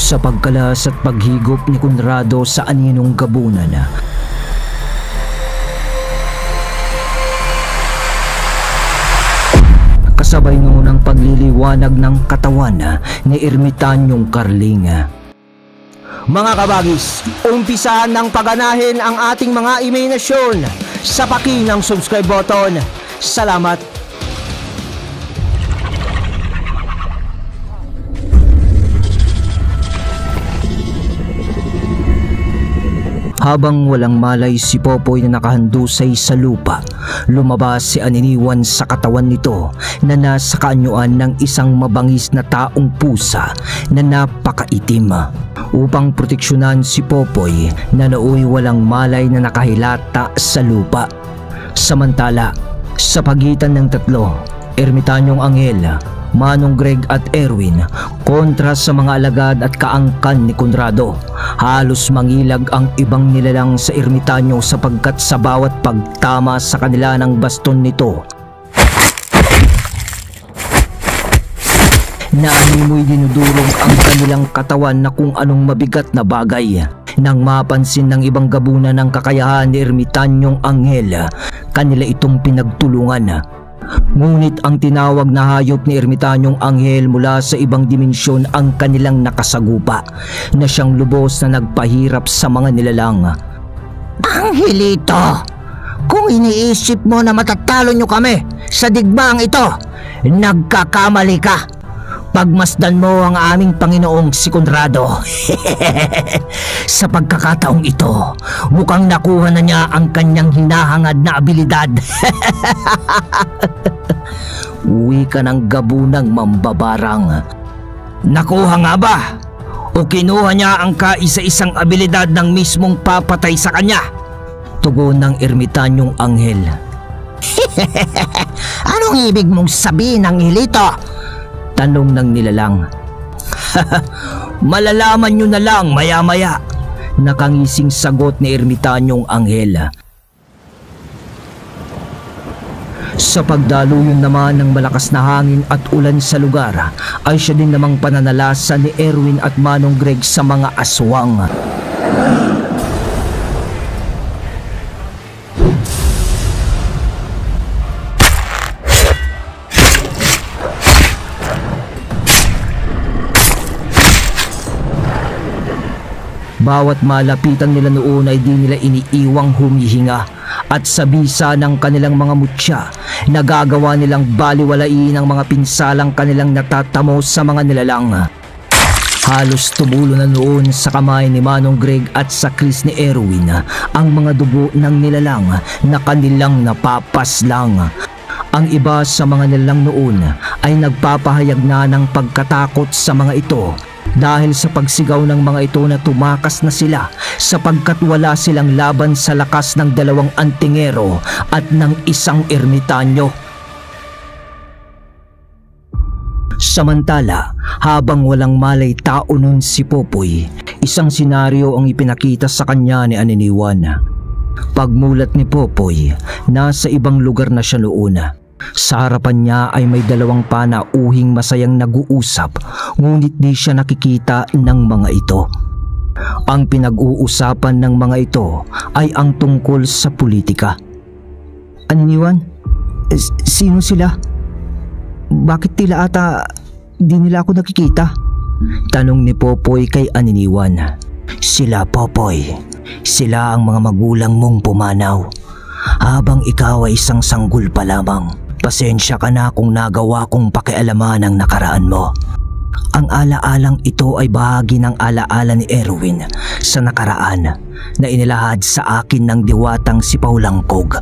Sa pagkalas at paghigop ni Conrado sa aninong gabunan, kasabay noon ang pagliliwanag ng katawan ni Ermitanyong Carling. Mga kabagis, umpisahan ng paganahin ang ating mga imahinasyon sa paki ng subscribe button. Salamat! Habang walang malay si Popoy na nakahandusay sa lupa, lumabas si Aniniwan sa katawan nito na nasa kaanyuan ng isang mabangis na taong pusa na napakaitim. Upang proteksyonan si Popoy na nooy walang malay na nakahilata sa lupa. Samantala, sa pagitan ng tatlo, Ermitanyong Anghel, Manong Greg at Erwin, kontra sa mga alagad at kaangkan ni Conrado, halos mangilag ang ibang nilalang sa Ermitanyo sapagkat sa bawat pagtama sa kanila ng baston nito, naanimoy dinudurog ang kanilang katawan na kung anong mabigat na bagay. Nang mapansin ng ibang gabunan ng kakayahan ni Ermitanyong Anghel, kanila itong pinagtulungan. Ngunit ang tinawag na hayop ni Ermitanyong Anghel mula sa ibang dimensyon ang kanilang nakasagupa, na siyang lubos na nagpahirap sa mga nilalang. Angelito, kung iniisip mo na matatalo nyo kami sa digmaang ito, nagkakamali ka. Pagmasdan mo ang aming Panginoong si Conrado. Sa pagkakataong ito, mukhang nakuha na niya ang kanyang hinahangad na abilidad. Uwi ka ng gabunang mambabarang. Nakuha nga ba? O kinuha niya ang kaisa-isang abilidad ng mismong papatay sa kanya? Tugon ng Ermitanyong Anghel. Anong ibig mong sabihin, Angelito? Tanong ng nilalang. Malalaman nyo na lang maya-maya. Nakangising sagot ni Ermitanyong Anghel. Sa pagdaluyon naman ng malakas na hangin at ulan sa lugar, ay siya din namang pananalasa ni Erwin at Manong Greg sa mga aswang. Bawat malapitan nila noon ay di nila iniiwang humihinga, at sa bisa ng kanilang mga mutya, nagagawa nilang baliwalain ang mga pinsalang kanilang natatamo sa mga nilalang. Halos tumulo na noon sa kamay ni Manong Greg at sa kris ni Erwin ang mga dugo ng nilalang na kanilang napapaslang. Ang iba sa mga nilalang noon ay nagpapahayag na ng pagkatakot sa mga ito, dahil sa pagsigaw ng mga ito na tumakas na sila sapagkat wala silang laban sa lakas ng dalawang antingero at ng isang ermitanyo. Samantala, habang walang malay tao nun si Popoy, isang senaryo ang ipinakita sa kanya ni Aniniwan. Pagmulat ni Popoy, nasa ibang lugar na siya noon. Sa harapan niya ay may dalawang panauhing masayang nag-uusap, ngunit di siya nakikita ng mga ito. Ang pinag-uusapan ng mga ito ay ang tungkol sa politika. Aniniwan? Sino sila? Bakit tila ata di nila ako nakikita? Tanong ni Popoy kay Aniniwan. Sila, Popoy. Sila ang mga magulang mong pumanaw, habang ikaw ay isang sanggol pa lamang. Pasensya ka na kung nagawa kong pakialaman ang nakaraan mo. Ang alaalang ito ay bahagi ng alaala ni Erwin sa nakaraan na inilahad sa akin ng diwatang si Paulangkog.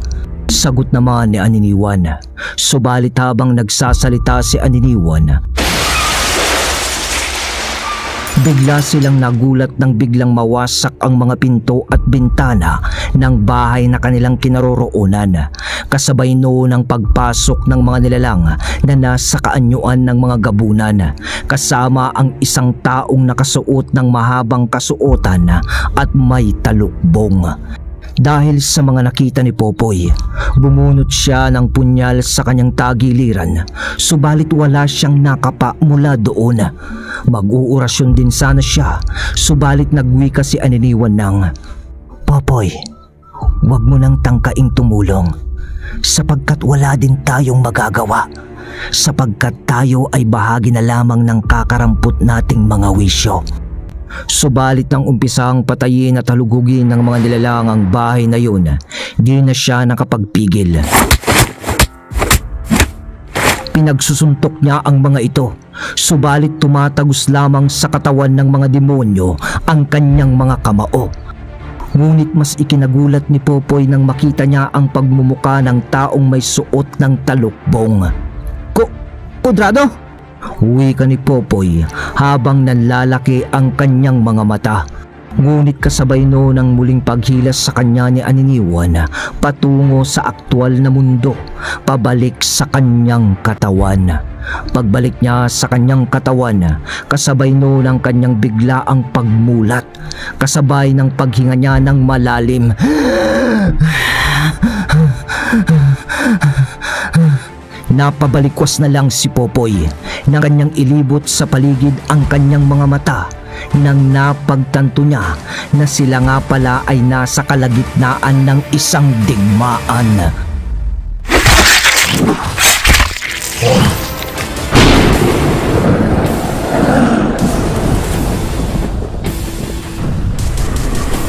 Sagot naman ni Aniniwan. Subalit habang nagsasalita si Aniniwan, bigla silang nagulat nang biglang mawasak ang mga pinto at bintana ng bahay na kanilang kinaroroonan, kasabay noon ang pagpasok ng mga nilalang na nasa kaanyuan ng mga gabunan, kasama ang isang taong nakasuot ng mahabang kasuotan at may talukbong. Dahil sa mga nakita ni Popoy, bumunot siya ng punyal sa kanyang tagiliran, subalit wala siyang nakapa mula doon. Mag-uurasyon din sana siya, subalit nagwika si Aniniwan ng, Popoy, huwag mo nang tangkaing tumulong sapagkat wala din tayong magagawa, sapagkat tayo ay bahagi na lamang ng kakarampot nating mga wisyo. Subalit nang umpisang patayin at halugugin ng mga nilalang ang bahay na yun, di na siya nakapagpigil. Pinagsusuntok niya ang mga ito, subalit tumatagos lamang sa katawan ng mga demonyo ang kanyang mga kamao. Ngunit mas ikinagulat ni Popoy nang makita niya ang pagmumuka ng taong may suot ng talukbong. Kudrado? Wika ni Popoy habang nanlalaki ang kanyang mga mata. Ngunit kasabay noon ang muling paghilas sa kanya ni Aniniwan patungo sa aktwal na mundo, pabalik sa kanyang katawan. Pagbalik niya sa kanyang katawan, kasabay noon ang kanyang biglaang pagmulat, kasabay ng paghinga niya ng malalim. Napabalikwas na lang si Popoy na kanyang ilibot sa paligid ang kanyang mga mata nang napagtanto niya na sila nga pala ay nasa kalagitnaan ng isang digmaan.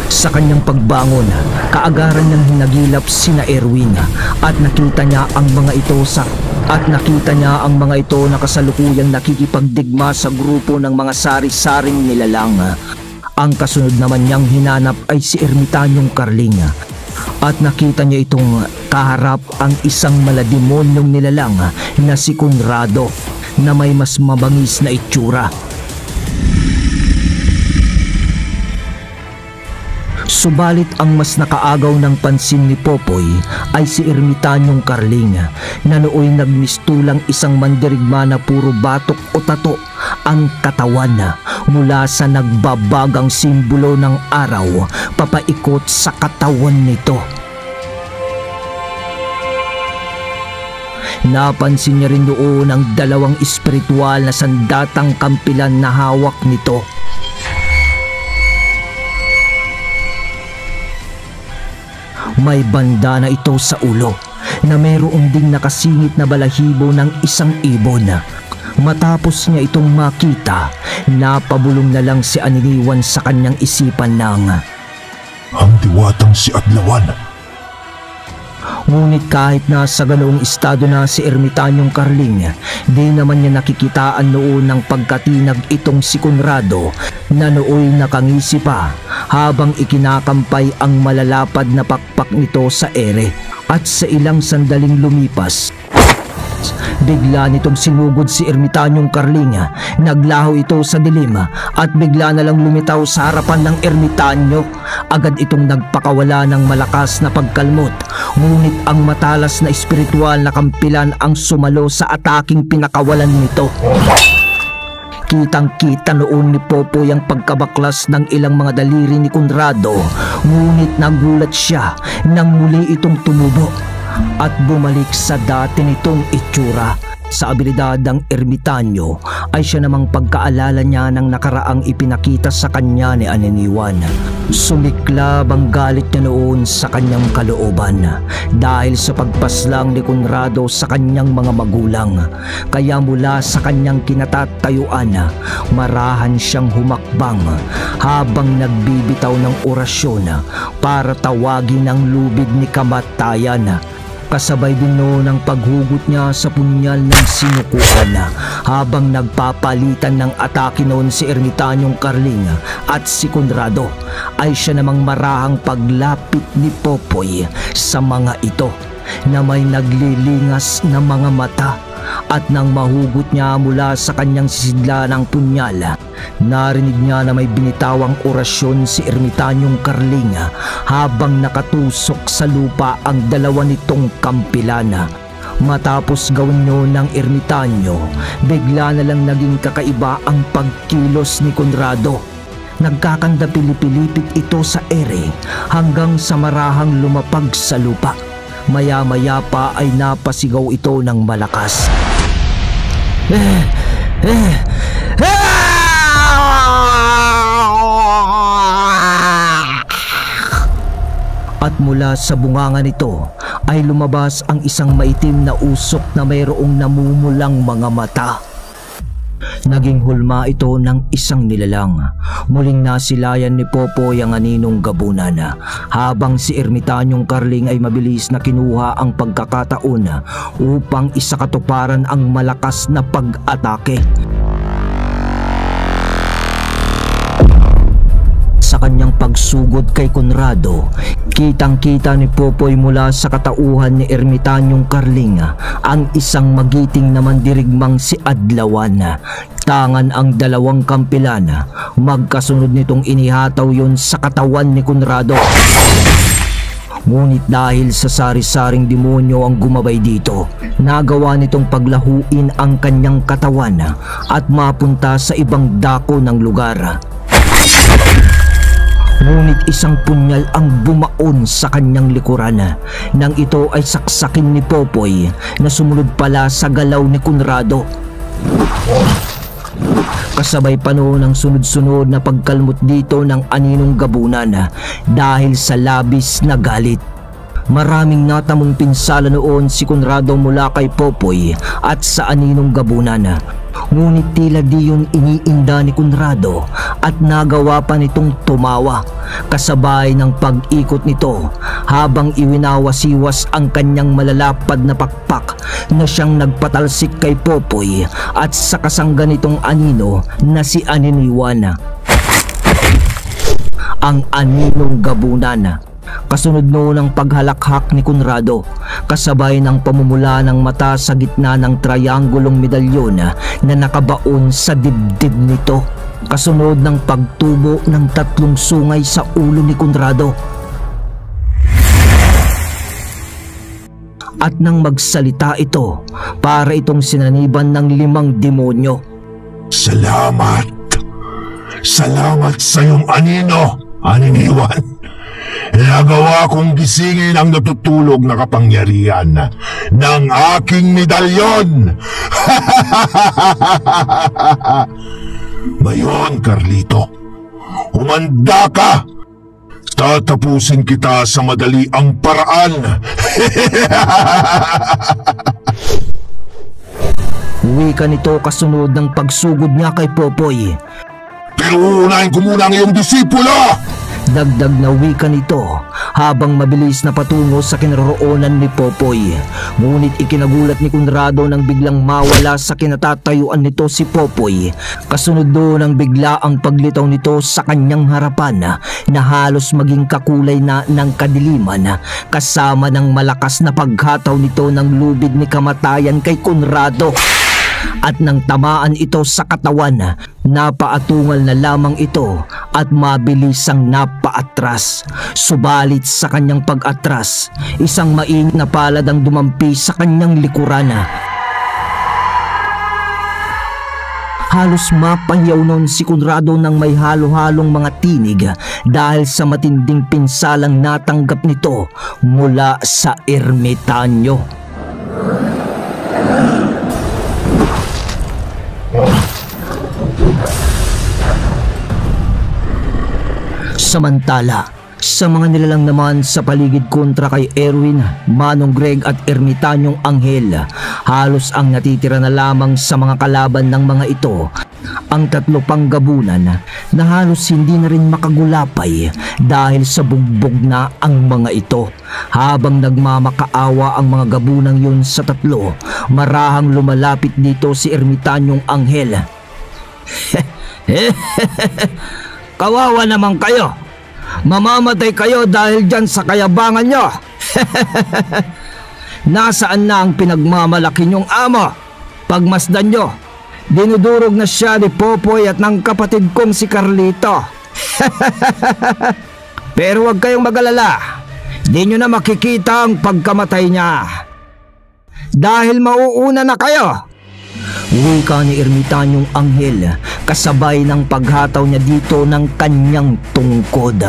Sa kanyang pagbangon, kaagaran niyang hinagilap sina Erwin at nakita niya ang mga ito na kasalukuyang nakikipagdigma sa grupo ng mga sari-saring nilalang. Ang kasunod naman niyang hinanap ay si Ermitanyong Carling at nakita niya itong kaharap ang isang malademonyong nilalang na si Conrado na may mas mabangis na itsura. Subalit ang mas nakaagaw ng pansin ni Popoy ay si Ermitanyong Carling na nooy nagmistulang isang mandirigma na puro batok o tato ang katawan mula sa nagbabagang simbolo ng araw papaikot sa katawan nito. Napansin niya rin doon ang dalawang espiritual na sandatang kampilan na hawak nito. May bandana ito sa ulo na mayroong ding nakasingit na balahibo ng isang ibon. Matapos niya itong makita, napabulong na lang si Aniniwan sa kanyang isipan ng, ang diwatang si Adlawan. Ngunit kahit nasa ganoong estado na si Ermitanyong Carling, di naman niya nakikitaan noon ng pagkatinag itong si Conrado na nooy nakangisi pa habang ikinakampay ang malalapad na pakpak nito sa ere. At sa ilang sandaling lumipas, bigla nitong sinugod si Ermitanyong Carling. Naglaho ito sa dilim at bigla na lang lumitaw sa harapan ng ermitanyo. Agad itong nagpakawala ng malakas na pagkalmot, ngunit ang matalas na espiritual na kampilan ang sumalo sa ataking pinakawalan nito. Kitang-kita noon ni Popoy ang pagkabaklas ng ilang mga daliri ni Conrado, ngunit nagulat siya nang muli itong tumubo at bumalik sa dati nitong itsura. Sa abilidad ng ermitanyo ay siya namang pagkaalala niya ng nakaraang ipinakita sa kanya ni Aniniwan. Sumiklab ang galit niya noon sa kanyang kalooban dahil sa pagpaslang ni Conrado sa kanyang mga magulang. Kaya mula sa kanyang kinatatayuan, marahan siyang humakbang habang nagbibitaw ng orasyon para tawagin ang lubid ni kamatayan. Kasabay din noon ang paghugot niya sa punyal ng sinukuan habang nagpapalitan ng atake noon si Ermitanyong Carling at si Conrado ay siya namang marahang paglapit ni Popoy sa mga ito na may naglilingas na mga mata. At nang mahugot niya mula sa kanyang sisidla ng punyal, narinig niya na may binitawang orasyon si Ermitanyong Carling habang nakatusok sa lupa ang dalawa nitong kampilan. Matapos gawin noon ng ermitanyo, bigla na lang naging kakaiba ang pagkilos ni Conrado. Nagkakandapilipilipit ito sa ere hanggang sa marahang lumapag sa lupa. Maya-maya pa ay napasigaw ito ng malakas. At mula sa bunganga nito ay lumabas ang isang maitim na usok na mayroong namumulang mga mata. Naging hulma ito ng isang nilalang. Muling nasilayan ni Popoy ang aninong gabunan, habang si Ermitanyong Carling ay mabilis na kinuha ang pagkakataon upang isakatuparan ang malakas na pag-atake. Sa kanyang pagsugod kay Conrado, kitang-kita ni Popoy mula sa katauhan ni Ermitanyong Carling ang isang magiting na mandirigmang si Adlawan. Tangan ang dalawang kampilan, magkasunod nitong inihataw yon sa katawan ni Conrado. Ngunit dahil sa sari-saring demonyo ang gumabay dito, nagawa nitong paglahuin ang kanyang katawan at mapunta sa ibang dako ng lugar. Ngunit isang punyal ang bumaon sa kanyang likuran nang ito ay saksakin ni Popoy na sumunod pala sa galaw ni Conrado. Kasabay pa noon ang sunod-sunod na pagkalmot dito ng aninong gabunan dahil sa labis na galit. Maraming natamong pinsala noon si Conrado mula kay Popoy at sa aninong gabunan. Ngunit tila di yun iniinda ni Conrado at nagawa pa nitong tumawa kasabay ng pag-ikot nito habang iwinawasiwas ang kanyang malalapad na pakpak na siyang nagpatalsik kay Popoy at sa kasangga nitong anino na si Aniniwan, ang aninong gabunan. Kasunod noon ang paghalakhak ni Conrado kasabay ng pamumula ng mata sa gitna ng triangulong medalyon na nakabaon sa dibdib nito. Kasunod ng pagtubo ng 3 sungay sa ulo ni Conrado. At nang magsalita ito, para itong sinaniban ng 5 demonyo. Salamat! Salamat sa iyong anino, Aniniwan! Nagawa kong gisingin ang natutulog na kapangyarihan ng aking medalyon! Ngayon, Carlito, humanda ka! Tatapusin kita sa madali ang paraan! Wika nito kasunod ng pagsugod niya kay Popoy. Pero uunahin ko muna ang iyong disipulo! Dagdag na wika nito habang mabilis na patungo sa kinaroroonan ni Popoy. Ngunit ikinagulat ni Conrado nang biglang mawala sa kinatatayuan nito si Popoy. Kasunod doon ang bigla ang paglitaw nito sa kanyang harapan na halos maging kakulay na ng kadiliman kasama ng malakas na paghataw nito ng lubid ni kamatayan kay Conrado. At nang tamaan ito sa katawan, napaatungal na lamang ito at mabilisang napaatras. Subalit sa kanyang pag-atras, isang mainit na palad ang dumampi sa kanyang likuran. Halos mapahiyaw noon si Conrado ng may halo-halong mga tinig dahil sa matinding pinsalang natanggap nito mula sa ermitanyo. Samantala, sa mga nilalang naman sa paligid kontra kay Erwin, Manong Greg at Ermitanyong Anghel, halos ang natitira na lamang sa mga kalaban ng mga ito ang 3 pang gabunan na halos hindi na rin makagulapay dahil sa bugbog na ang mga ito. Habang nagmamakaawa ang mga gabunang yun sa 3, marahang lumalapit dito si Ermitanyong Anghel. Kawawa naman kayo. Mamamatay kayo dahil dyan sa kayabangan nyo. Nasaan na ang pinagmamalaki nyong amo? Pagmasdan nyo, dinudurog na siya ni Popoy at ng kapatid kong si Carlito. Pero huwag kayong mag-alala. Di nyo na makikita ang pagkamatay niya. Dahil mauuna na kayo. Wika ni Ermitanyong Anghel kasabay ng paghataw niya dito ng kanyang tungkod,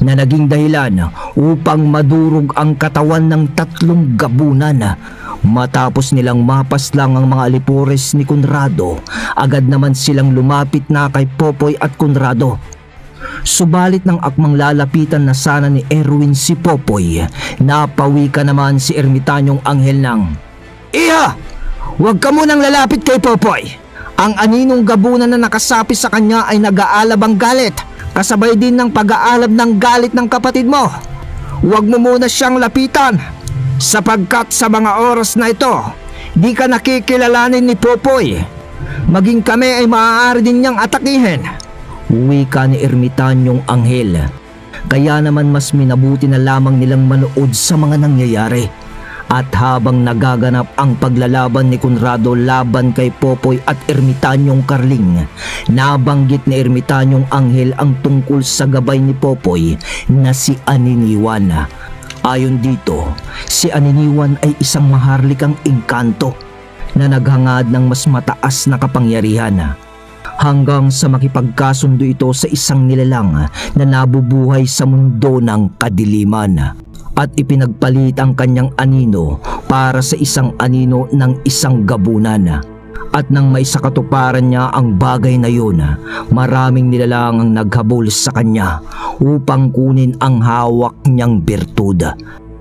na naging dahilan upang madurog ang katawan ng 3 gabunan. Matapos nilang mapaslang ang mga alipores ni Conrado, agad naman silang lumapit na kay Popoy at Conrado. Subalit ng akmang lalapitan na sana ni Erwin si Popoy, napawika naman si Ermitanyong Anghel ng, "Iha! Huwag ka munang lalapit kay Popoy. Ang aninong gabunan na nakasapi sa kanya ay nag-aalab ang galit, kasabay din ng pag-aalab ng galit ng kapatid mo. Huwag mo muna siyang lapitan, sapagkat sa mga oras na ito, di ka nakikilalanin ni Popoy. Maging kami ay maaari din niyang atakihin." Wika ni Ermitanyong Anghel. Kaya naman mas minabuti na lamang nilang manood sa mga nangyayari. At habang nagaganap ang paglalaban ni Conrado laban kay Popoy at Ermitanyong Carling, nabanggit ni Ermitanyong Anghel ang tungkol sa gabay ni Popoy na si Aniniwan. Ayon dito, si Aniniwan ay isang maharlikang engkanto na naghangad ng mas mataas na kapangyarihan, hanggang sa makipagkasundo ito sa isang nilalang na nabubuhay sa mundo ng kadiliman, at ipinagpalit ang kanyang anino para sa isang anino ng isang gabunan. At nang maisakatuparan niya ang bagay na yun, maraming nilalang ang naghabol sa kanya upang kunin ang hawak niyang birtud.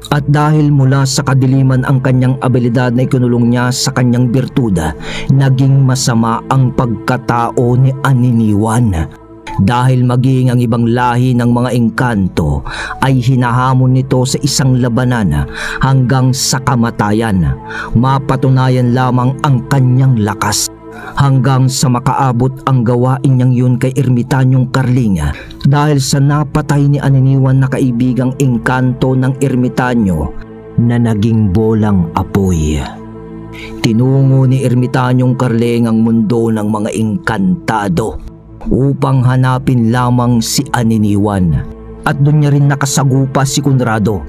At dahil mula sa kadiliman ang kanyang abilidad na ikinulong niya sa kanyang birtud, naging masama ang pagkatao ni Aniniwan. Dahil maging ang ibang lahi ng mga engkanto ay hinahamon nito sa isang labanan hanggang sa kamatayan, mapatunayan lamang ang kanyang lakas. Hanggang sa makaabot ang gawain niyang yun kay Ermitanyong Carling, dahil sa napatay ni Aniniwan na kaibigang engkanto ng Ermitanyo na naging bolang apoy. Tinungo ni Ermitanyong Carling ang mundo ng mga engkantado upang hanapin lamang si Aniniwan. At doon niya rin nakasagupa si Conrado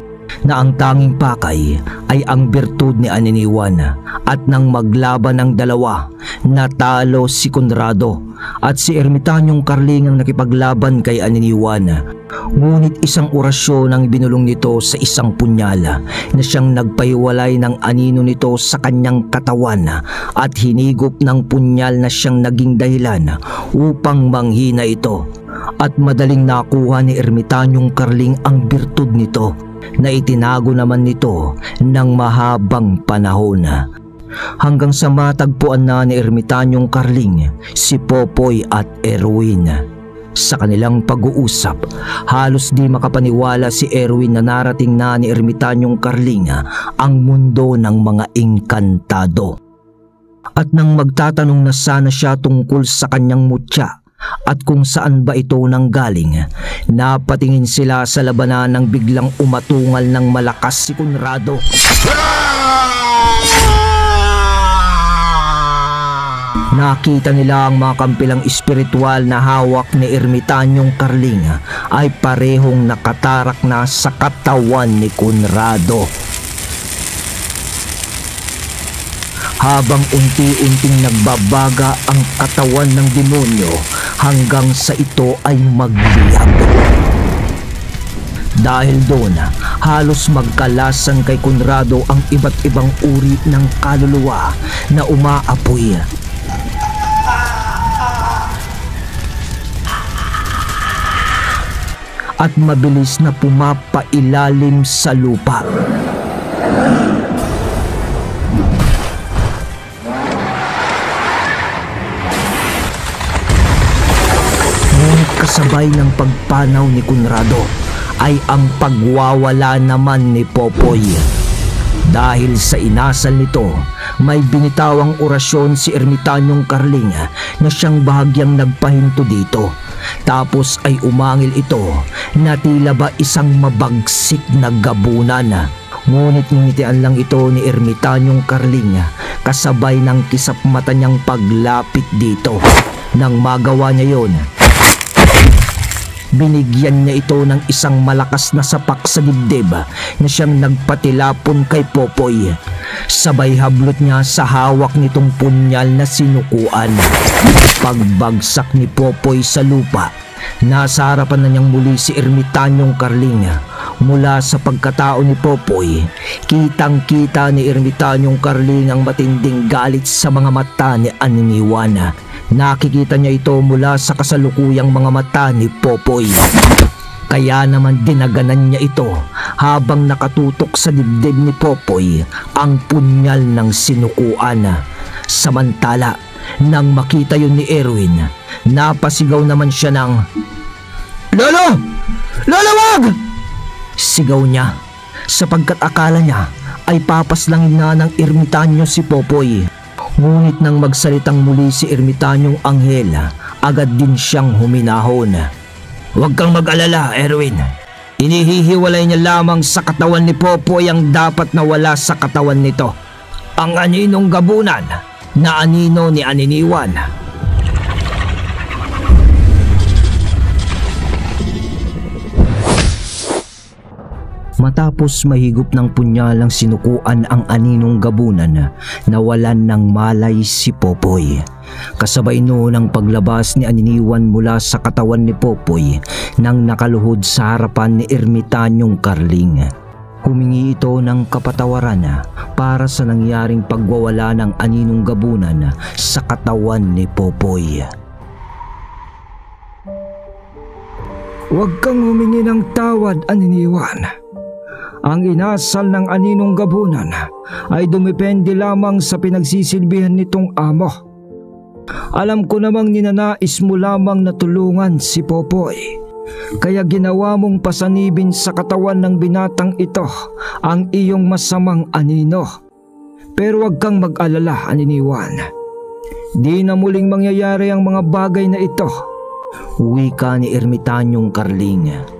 na ang tanging pakay ay ang birtud ni Aniniwan. At nang maglaban ng dalawa, natalo si Conrado at si Ermitanyong Carling ang nakipaglaban kay Aniniwan. Ngunit isang orasyon ang binulong nito sa isang punyal na siyang nagpahiwalay ng anino nito sa kanyang katawan, at hinigop ng punyal na siyang naging dahilan upang manghina ito. At madaling nakuha ni Ermitanyong Carling ang birtud nito, na itinago naman nito ng mahabang panahon, hanggang sa matagpuan na ni Ermitanyong Carling si Popoy at Erwin. Sa kanilang pag-uusap, halos di makapaniwala si Erwin na narating na ni Ermitanyong Carling ang mundo ng mga engkantado. At nang magtatanong na sana siya tungkol sa kanyang mutya at kung saan ba ito nanggaling, napatingin sila sa labanan nang biglang umatungal ng malakas si Conrado. Nakita nila ang mga kampilang espiritual na hawak ni Ermitanyong Carling ay parehong nakatarak na sa katawan ni Conrado. Habang unti-unting nagbabaga ang katawan ng demonyo hanggang sa ito ay magliyab. Dahil doon, halos magkalasan kay Conrado ang iba't ibang uri ng kaluluwa na umaapoy. At mabilis na pumapailalim sa lupa. Ngunit kasabay ng pagpanaw ni Conrado ay ang pagwawala naman ni Popoy. Dahil sa inasal nito, may binitawang orasyon si Ermitanyong Carling na siyang bahagyang nagpahinto dito. Tapos ay umangil ito na tila ba isang mabagsik na gabunan. Ngunit ngumitian lang ito ni Ermitanyong Carling kasabay ng kisap mata niyang paglapit dito. Nang magawa niya yon, Binigyan niya ito ng isang malakas na sapak sa dibdib na siyang nagpatilapon kay Popoy. Sabay hablot niya sa hawak nitong punyal na sinukuan. Pagbagsak ni Popoy sa lupa, nasa harapan na niyang muli si Ermitanyong Carling. Mula sa pagkatao ni Popoy, kitang-kita ni Ermitanyong Carling ang matinding galit sa mga mata ni Aniniwan. Nakikita niya ito mula sa kasalukuyang mga mata ni Popoy. Kaya naman dinaganan niya ito habang nakatutok sa dibdib ni Popoy ang punyal ng sinukuan. Samantala, nang makita yun ni Erwin, napasigaw naman siya ng, "Lolo! Lolo, wag!" Sigaw niya sapagkat akala niya ay papaslangin na ng ermitanyo si Popoy. Ngunit nang magsalitang muli si Ermitanyong Anghel, agad din siyang huminahon. "Huwag kang mag-alala, Erwin. Inihihiwalay niya lamang sa katawan ni Popoy ang dapat na wala sa katawan nito. Ang aninong gabunan na anino ni Aniniwan." Matapos mahigop ng punyalang sinukuan ang aninong gabunan, nawalan ng malay si Popoy. Kasabay noon ang paglabas ni Aniniwan mula sa katawan ni Popoy nang nakaluhod sa harapan ni Ermitanyong Carling. Humingi ito ng kapatawaran para sa nangyaring pagwawala ng aninong gabunan sa katawan ni Popoy. "Huwag kang humingi ng tawad, Aniniwan. Ang inasal ng aninong gabunan ay dumepende lamang sa pinagsisilbihan nitong amo. Alam ko namang ninanais mo lamang na tulungan si Popoy, kaya ginawa mong pasanibin sa katawan ng binatang ito ang iyong masamang anino. Pero huwag kang mag-alala, Aniniwan. Di na muling mangyayari ang mga bagay na ito," wika ni Ermitanyong Carling.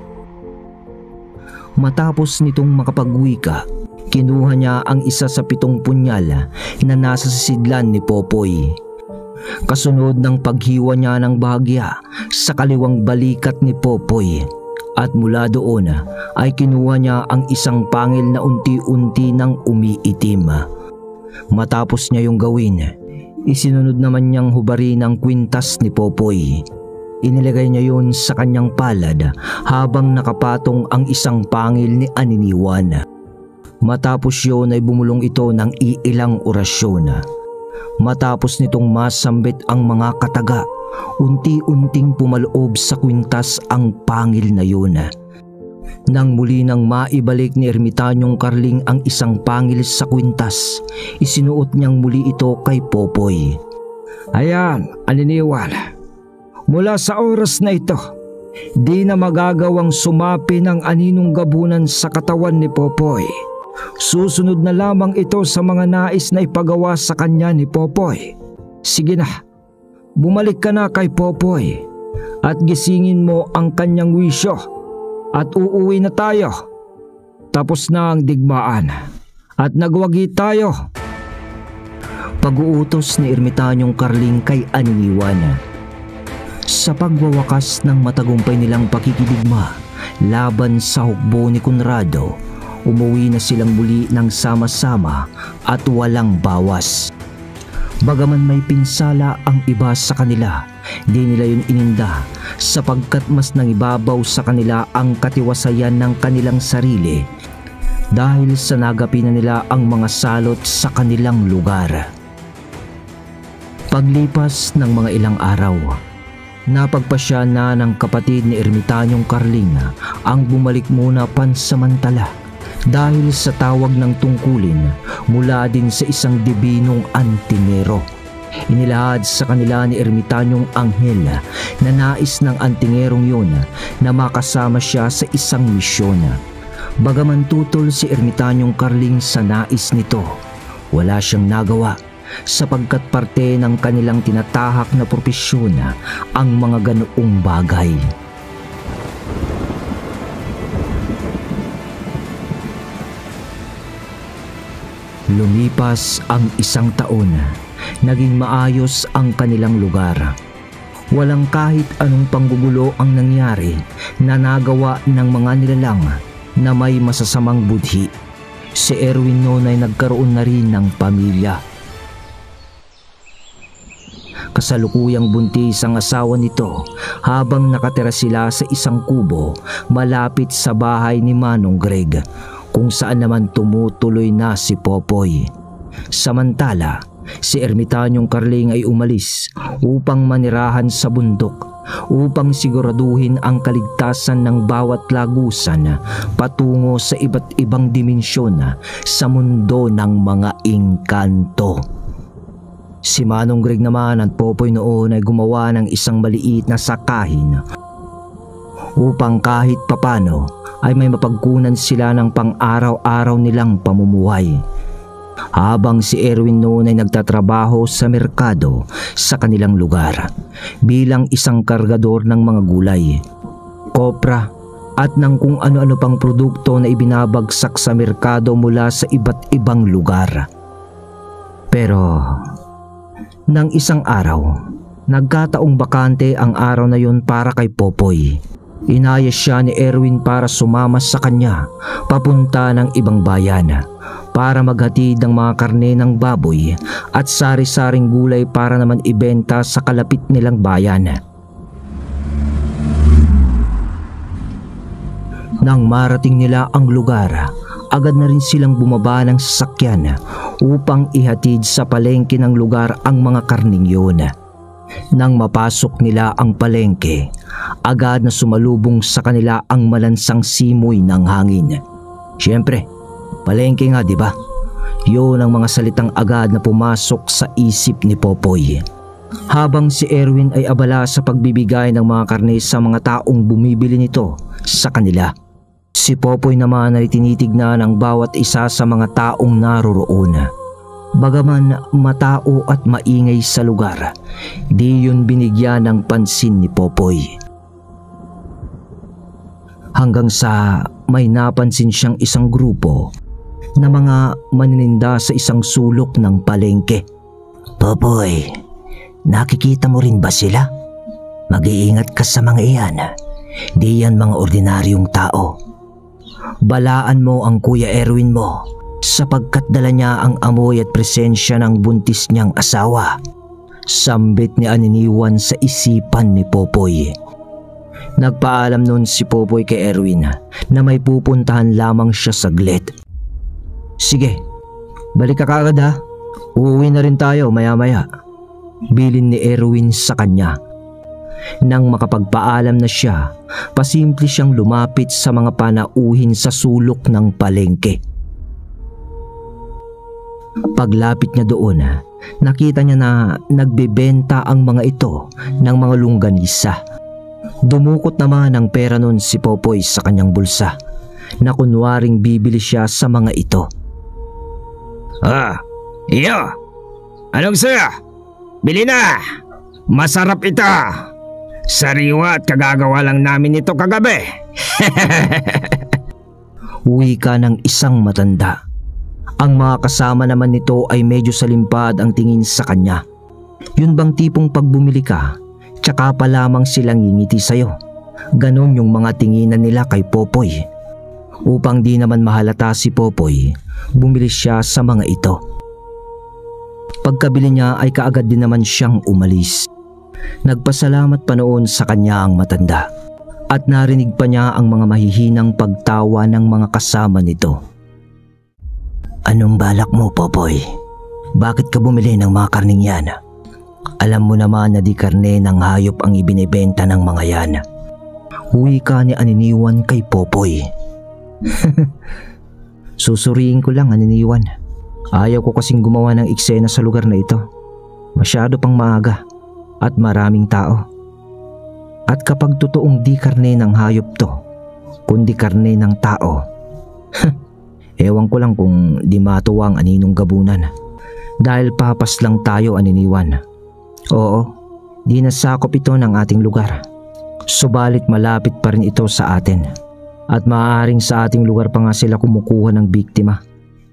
Matapos nitong makapagwika, kinuha niya ang isa sa 7 punyal na nasa sisidlan ni Popoy. Kasunod ng paghiwa niya ng bahagya sa kaliwang balikat ni Popoy, at mula doon ay kinuha niya ang isang pangil na unti-unti nang umiitim. Matapos niya yung gawin, isinunod naman niyang hubarin ang kwintas ni Popoy. Inilagay niya yun sa kanyang palad habang nakapatong ang isang pangil ni Aniniwan. Matapos yun ay bumulong ito ng iilang orasyon. Matapos nitong masambit ang mga kataga, unti-unting pumaloob sa kwintas ang pangil na yun. Nang muli nang maibalik ni Ermitanyong Carling ang isang pangil sa kwintas, isinuot niyang muli ito kay Popoy. "Ayan, Aniniwan. Mula sa oras na ito, di na magagawang sumapi ng aninong gabunan sa katawan ni Popoy. Susunod na lamang ito sa mga nais na ipagawa sa kanya ni Popoy. Sige na, bumalik ka na kay Popoy at gisingin mo ang kanyang wisyo at uuwi na tayo. Tapos na ang digmaan at nagwagi tayo." Pag-uutos ni Ermitanyong Carling kay Aniniwan. Sa pagwawakas ng matagumpay nilang pakikidigma laban sa hukbo ni Conrado, umuwi na silang muli ng sama-sama at walang bawas. Bagaman may pinsala ang iba sa kanila, di nila yun ininda sapagkat mas nangibabaw sa kanila ang katiwasayan ng kanilang sarili dahil sa nagapi na nila ang mga salot sa kanilang lugar. Paglipas ng mga ilang araw, napagpasya na ng kapatid ni Ermitanyong Carling ang bumalik muna pansamantala dahil sa tawag ng tungkulin mula din sa isang dibinong antingero. Inilahad sa kanila ni Ermitanyong Anghel na nais ng antingerong yun na makasama siya sa isang misyon. Bagaman tutol si Ermitanyong Carling sa nais nito, wala siyang nagawa sapagkat parte ng kanilang tinatahak na propesyon ang mga ganoong bagay. Lumipas ang 1 taon, naging maayos ang kanilang lugar. Walang kahit anong panggugulo ang nangyari na nagawa ng mga nilalang na may masasamang budhi. Si Erwin noon ay nagkaroon na rin ng pamilya. Kasalukuyang buntis ang asawa nito habang nakatira sila sa isang kubo malapit sa bahay ni Manong Greg, kung saan naman tumutuloy na si Popoy. Samantala, si Ermitanyong Carling ay umalis upang manirahan sa bundok upang siguraduhin ang kaligtasan ng bawat lagusan patungo sa iba't ibang dimensyon sa mundo ng mga engkanto. Si Manong Greg naman at Popoy noon ay gumawa ng isang maliit na sakahin upang kahit papano ay may mapagkunan sila ng pang-araw-araw nilang pamumuhay. Habang si Erwin noon ay nagtatrabaho sa merkado sa kanilang lugar bilang isang kargador ng mga gulay, kopra at ng kung ano-ano pang produkto na ibinabagsak sa merkado mula sa iba't ibang lugar. Pero nang isang araw, nagkataong bakante ang araw na yon para kay Popoy. Inayos siya ni Erwin para sumama sa kanya papunta ng ibang bayan para maghatid ng mga karne ng baboy at sari-saring gulay para naman ibenta sa kalapit nilang bayan. Nang marating nila ang lugar, agad na rin silang bumaba ng sasakyan upang ihatid sa palengke ng lugar ang mga karning yun. Nang mapasok nila ang palengke, agad na sumalubong sa kanila ang malansang simoy ng hangin. Siyempre, palengke nga, di ba? Yun ang mga salitang agad na pumasok sa isip ni Popoy. Habang si Erwin ay abala sa pagbibigay ng mga karne sa mga taong bumibili nito sa kanila, si Popoy naman ay tinitignan ang bawat isa sa mga taong naroroon. Bagaman matao at maingay sa lugar, di yun binigyan ng pansin ni Popoy. Hanggang sa may napansin siyang isang grupo na mga manininda sa isang sulok ng palengke. Popoy, nakikita mo rin ba sila? Mag-iingat ka sa mga iyan. Di yan mga ordinaryong tao. Balaan mo ang Kuya Erwin mo sapagkat dala niya ang amoy at presensya ng buntis niyang asawa. Sambit ni Aniniwan sa isipan ni Popoy. Nagpaalam noon si Popoy kay Erwin na may pupuntahan lamang siya saglit. Sige, balik ka kaagad ha. Uuwi na rin tayo maya-maya, bilin ni Erwin sa kanya. Nang makapagpaalam na siya, pasimple siyang lumapit sa mga panauhin sa sulok ng palengke. Paglapit niya doon, nakita niya na nagbebenta ang mga ito ng mga longganisa. Dumukot naman ang pera nun si Popoy sa kanyang bulsa na kunwaring bibili siya sa mga ito. Iyo! Anong saya? Bili na! Masarap ito! Sariwa at kagagawa lang namin ito kagabi. Wika ng isang matanda. Ang mga kasama naman nito ay medyo salimpad ang tingin sa kanya. Yun bang tipong pag bumili ka, tsaka pa lamang silang ngingiti sa'yo. Ganon yung mga tinginan nila kay Popoy. Upang di naman mahalata si Popoy, bumili siya sa mga ito. Pagkabili niya ay kaagad din naman siyang umalis. Nagpasalamat pa noon sa kanya ang matanda at narinig pa niya ang mga mahihinang pagtawa ng mga kasama nito. Anong balak mo, Popoy? Bakit ka bumili ng mga karning yan? Alam mo naman na di karne ng hayop ang ibinebenta ng mga yan. Wika ni Aniniwan kay Popoy. Susuriin ko lang, Aniniwan. Ayaw ko kasing gumawa ng eksena sa lugar na ito. Masyado pang maaga at maraming tao. At kapag totoong di karne ng hayop to, kundi karne ng tao, ewan ko lang kung di matuwa ang aninong gabunan. Dahil papas lang tayo, Aniniwan. Oo, di nasakop ito ng ating lugar. Subalit malapit pa rin ito sa atin. At maaaring sa ating lugar pa nga sila kumukuha ng biktima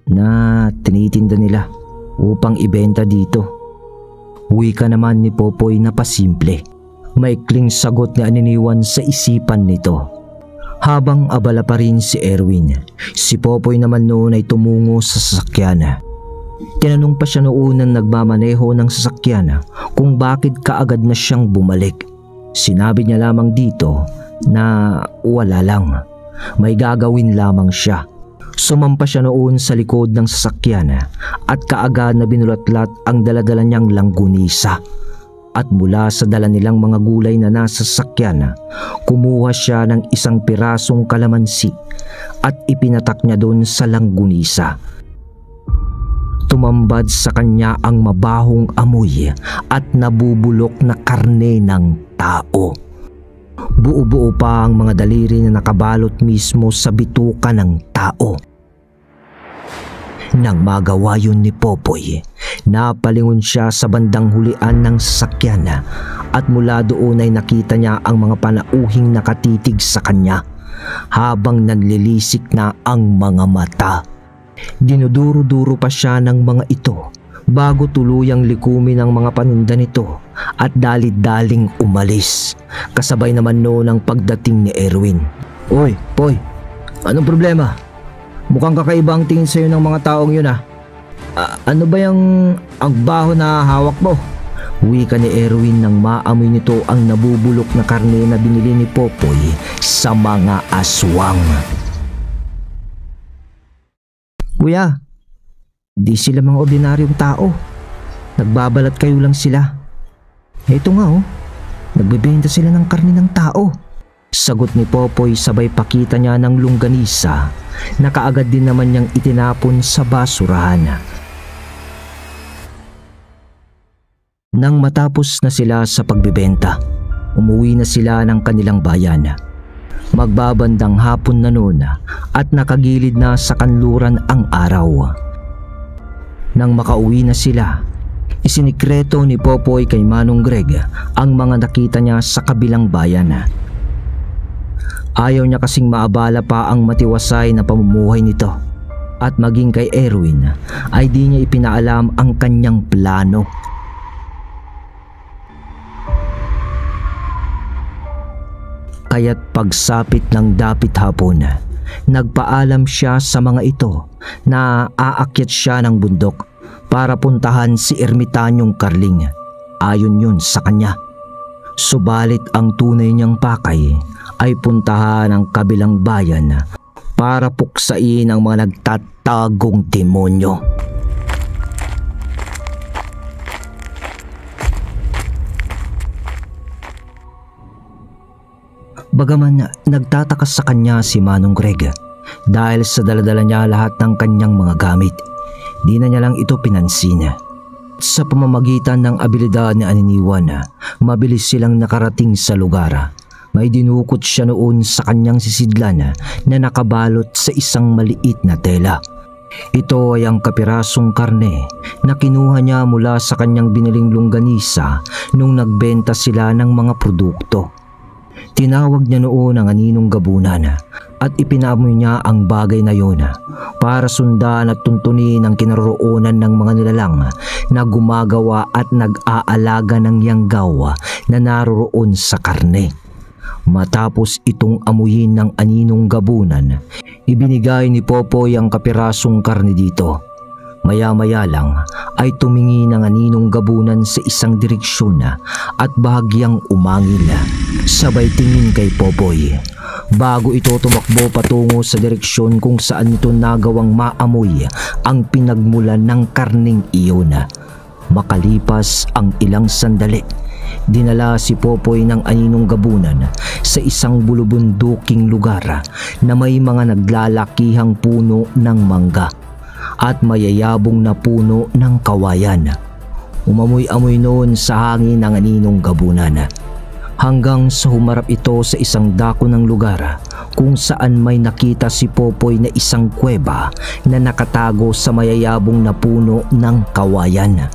na tinitinda nila upang ibenta dito. Wika naman ni Popoy na pasimple. Maikling sagot ni Aniniwan sa isipan nito. Habang abala pa rin si Erwin, si Popoy naman noon ay tumungo sa sasakyan. Tinanong pa siya noon ng nagmamaneho ng sasakyan kung bakit kaagad na siyang bumalik. Sinabi niya lamang dito na wala lang, may gagawin lamang siya. Sumampa siya noon sa likod ng sasakyan at kaagad na binulatlat ang daladala niyang langgunisa. At mula sa dala nilang mga gulay na nasa sasakyan, kumuha siya ng isang pirasong kalamansi at ipinatak niya doon sa langgunisa. Tumambad sa kanya ang mabahong amoy at nabubulok na karne ng tao. Buo-buo pa ang mga daliri na nakabalot mismo sa bituka ng tao. Nang magawa yun ni Popoy, napalingon siya sa bandang hulian ng sasakyan at mula doon ay nakita niya ang mga panauhing nakatitig sa kanya habang naglilisik na ang mga mata. Dinuduro-duro pa siya ng mga ito bago tuluyang likumin ang mga paninda nito at dalit-daling umalis. Kasabay naman noon ang pagdating ni Erwin. Oy, Poy, anong problema? Mukhang kakaiba ang tingin sa'yo ng mga taong yun ano ba yung ang baho na hawak mo? Wika ni Erwin nang maamoy nito ang nabubulok na karne na binili ni Popoy sa mga aswang. Kuya, di sila mga ordinaryong tao. Nagbabalat kayo lang sila. Ito nga nagbebenta sila ng karne ng tao. Sagot ni Popoy sabay pakita niya ng longganisa na kaagad din naman niyang itinapon sa basurahan. Nang matapos na sila sa pagbebenta, umuwi na sila ng kanilang bayan. Magbabandang hapon na noon at nakagilid na sa kanluran ang araw. Nang makauwi na sila, isinikreto ni Popoy kay Manong Greg ang mga nakita niya sa kabilang bayan. Ayaw niya kasing maabala pa ang matiwasay na pamumuhay nito at maging kay Erwin ay di niya ipinaalam ang kanyang plano. Kaya't pagsapit ng dapit hapon, nagpaalam siya sa mga ito na aakyat siya ng bundok para puntahan si Ermitanyong Carling. Ayon yun sa kanya. Subalit ang tunay niyang pakay ay puntahan ang kabilang bayan para puksain ang mga nagtatagong demonyo. Bagaman nagtataka sa kanya si Manong Greg dahil sa daladala niya lahat ng kanyang mga gamit, di na niya lang ito pinansin. Sa pamamagitan ng abilidad ni Aniniwan, mabilis silang nakarating sa lugar. May dinukot siya noon sa kanyang sisidlan na nakabalot sa isang maliit na tela. Ito ay ang kapirasong karne na kinuha niya mula sa kanyang biniling longganisa nung nagbenta sila ng mga produkto. Tinawag niya noon ang aninong gabunan at ipinamoy niya ang bagay na yun para sundan at tuntunin ang kinaroroonan ng mga nilalang na gumagawa at nag-aalaga ng yanggaw na naroroon sa karne. Matapos itong amuyin ng aninong gabunan, ibinigay ni Popoy ang kapirasong karne dito. Maya-maya lang ay tumingin ang aninong gabunan sa isang direksyon at bahagyang umangil. Sabay tingin kay Popoy bago ito tumakbo patungo sa direksyon kung saan ito nagawang maamoy ang pinagmulan ng karning iyon. Makalipas ang ilang sandali, dinala si Popoy ng aninong gabunan sa isang bulubunduking lugar na may mga naglalakihang puno ng mangga at mayayabong na puno ng kawayan. Umamoy-amoy noon sa hangin ng aninong gabunan hanggang sa humarap ito sa isang dako ng lugar kung saan may nakita si Popoy na isang kuweba na nakatago sa mayayabong na puno ng kawayan.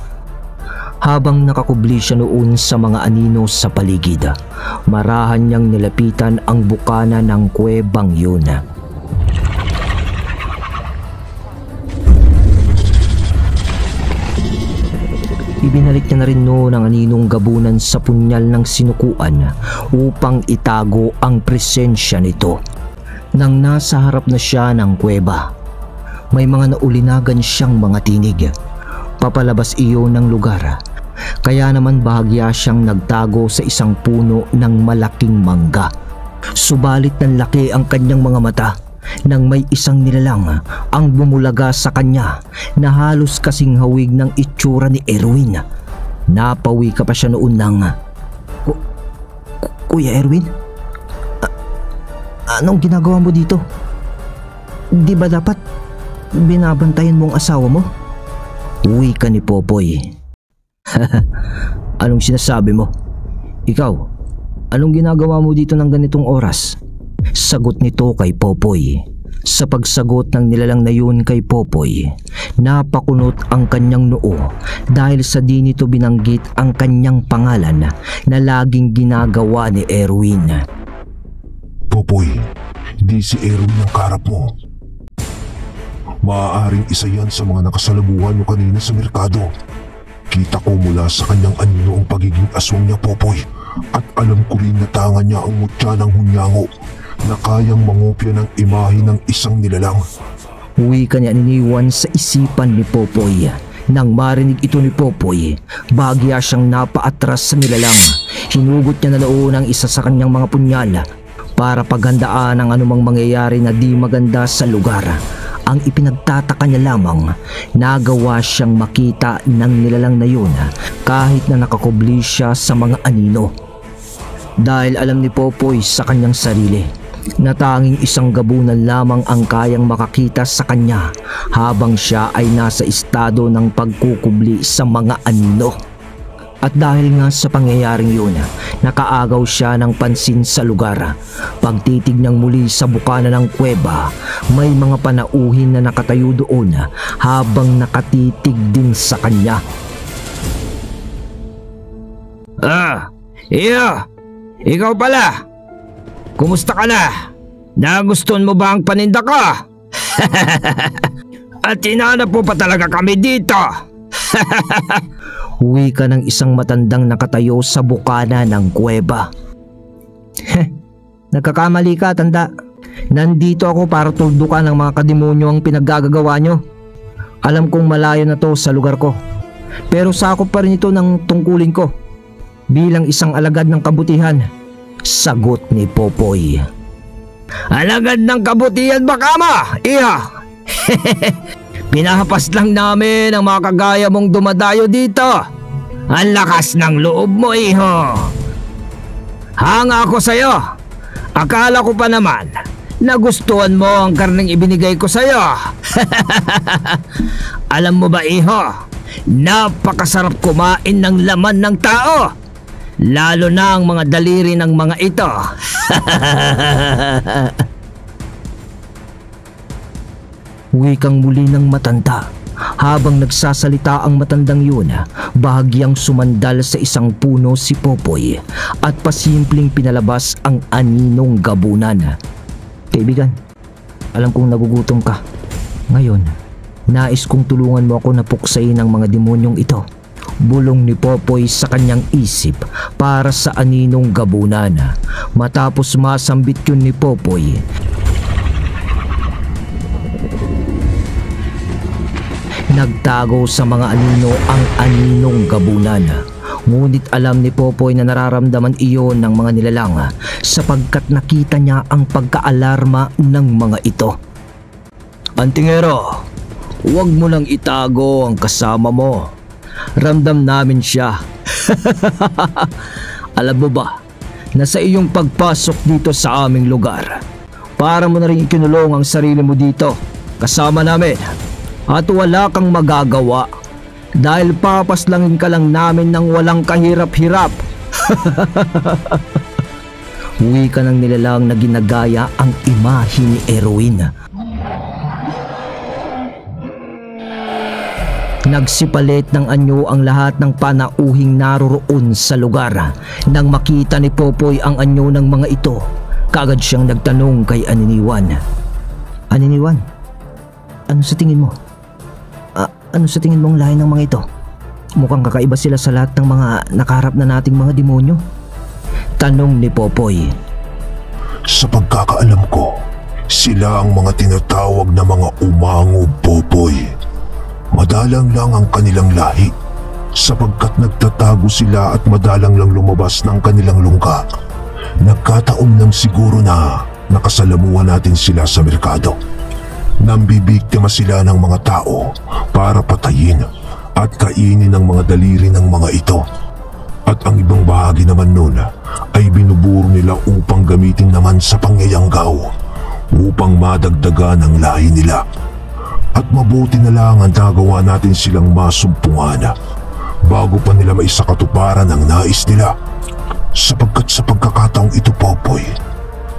Habang nakakubli siya noon sa mga anino sa paligid, marahan niyang nilapitan ang bukana ng kuwebang yun. Ibinalik niya na rin noon ang aninong gabunan sa punyal ng sinukuan upang itago ang presensya nito. Nang nasa harap na siya ng kuweba, may mga naulinagan siyang mga tinig. Papalabas iyon ng lugar, kaya naman bahagya siyang nagtago sa isang puno ng malaking mangga. Subalit ng laki ang kanyang mga mata nang may isang nilalang ang bumulaga sa kanya na halos kasing hawig ng itsura ni Erwin. Napawi ka pa siya noon ng, Kuya Erwin? Anong ginagawa mo dito? Di ba dapat binabantayan mo ang asawa mo? Uwi ka ni Popoy. Anong sinasabi mo? Ikaw, anong ginagawa mo dito ng ganitong oras? Sagot nito kay Popoy. Sa pagsagot ng nilalang na yun kay Popoy, napakunot ang kanyang noo dahil sa di nito binanggit ang kanyang pangalan na laging ginagawa ni Erwin. Popoy, di si Erwin ang karap mo. Maaaring isa yan sa mga nakasalabuhan mo kanina sa merkado. Kita ko mula sa kanyang anino ang pagiging aswang niya, Popoy. At alam ko rin na tanga niya ang mutya ng hunyango na kayang mangopya ng imahe ng isang nilalang. Uwi ka niya iniwan sa isipan ni Popoy. Nang marinig ito ni Popoy, bahagya siyang napaatras sa nilalang. Hinugot niya na noon ang isa sa kanyang mga punyal para paghandaan ang anumang mangyayari na di maganda sa lugar. Ang ipinagtataka niya lamang, nagawa siyang makita ng nilalang na yun kahit na nakakubli siya sa mga anino. Dahil alam ni Popoy sa kanyang sarili na tanging isang gabunan lamang ang kayang makakita sa kanya habang siya ay nasa estado ng pagkukubli sa mga anino. At dahil nga sa pangyayaring yun, nakaagaw siya ng pansin sa lugar. Pagtitignang muli sa bukana ng kuweba, may mga panauhin na nakatayo doon habang nakatitig din sa kanya. Iyo! Ikaw pala! Kumusta ka na? Nagustuhan mo ba ang paninda ko? At hinanap mo pa talaga kami dito! Uwi ka ng isang matandang nakatayo sa bukana ng kuweba. Nagkakamali ka, tanda. Nandito ako para tuldukan ng mga kademonyo ang pinaggagawa nyo. Alam kong malayo na to sa lugar ko, pero sakop pa rin ito ng tungkulin ko bilang isang alagad ng kabutihan. Sagot ni Popoy. Alagad ng kabutihan ba ka mo, iha? Pinahapas lang namin ang mga kagaya mong dumadayo dito. Ang lakas ng loob mo, iho. Hanga ako sa'yo. Akala ko pa naman nagustuhan mo ang karneng ibinigay ko sa'yo. Alam mo ba, iho, napakasarap kumain ng laman ng tao. Lalo na ang mga daliri ng mga ito. Wikang muli ng matanda. Habang nagsasalita ang matandang yun, bahagyang sumandal sa isang puno si Popoy at pasimpleng pinalabas ang aninong gabunan. Kaibigan, alam kong nagugutom ka. Ngayon, nais kong tulungan mo ako na puksain ang mga demonyong ito. Bulong ni Popoy sa kanyang isip para sa aninong gabunan. Matapos masambit yun ni Popoy, nagtago sa mga anino ang aninong gabunan. Ngunit alam ni Popoy na nararamdaman iyon ng mga nilalang sapagkat nakita niya ang pagkaalarma ng mga ito. Antingero, huwag mo lang itago ang kasama mo. Ramdam namin siya. Alam mo ba na sa iyong pagpasok dito sa aming lugar, para mo na rin ikinulong ang sarili mo dito kasama namin. At wala kang magagawa dahil papaslangin ka lang namin ng walang kahirap-hirap. Uwi ka ng nilalang na ginagaya ang imahe ni Erwin. Nagsipalit ng anyo ang lahat ng panauhing naroroon sa lugar. Nang makita ni Popoy ang anyo ng mga ito, kaagad siyang nagtanong kay Aniniwan. Aniniwan, ano sa tingin mo? Ano sa tingin mong lahi ng mga ito? Mukhang kakaiba sila sa lahat ng mga nakaharap na nating mga demonyo. Tanong ni Popoy. Sa pagkakaalam ko, sila ang mga tinatawag na mga umangob, Popoy. Madalang lang ang kanilang lahi sapagkat nagtatago sila at madalang lang lumabas ng kanilang lungga. Nagkataon lang siguro na nakasalamuhan natin sila sa merkado. Nambibiktima sila ng mga tao para patayin at kainin ang mga daliri ng mga ito. At ang ibang bahagi naman nun ay binuburo nila upang gamitin naman sa pangyayanggaw upang madagdagan ang lahi nila. At mabuti na lang ang nagawa natin silang masumpungan bago pa nila maisakatuparan ang nais nila. Sapagkat sa pagkakataong ito, Popoy,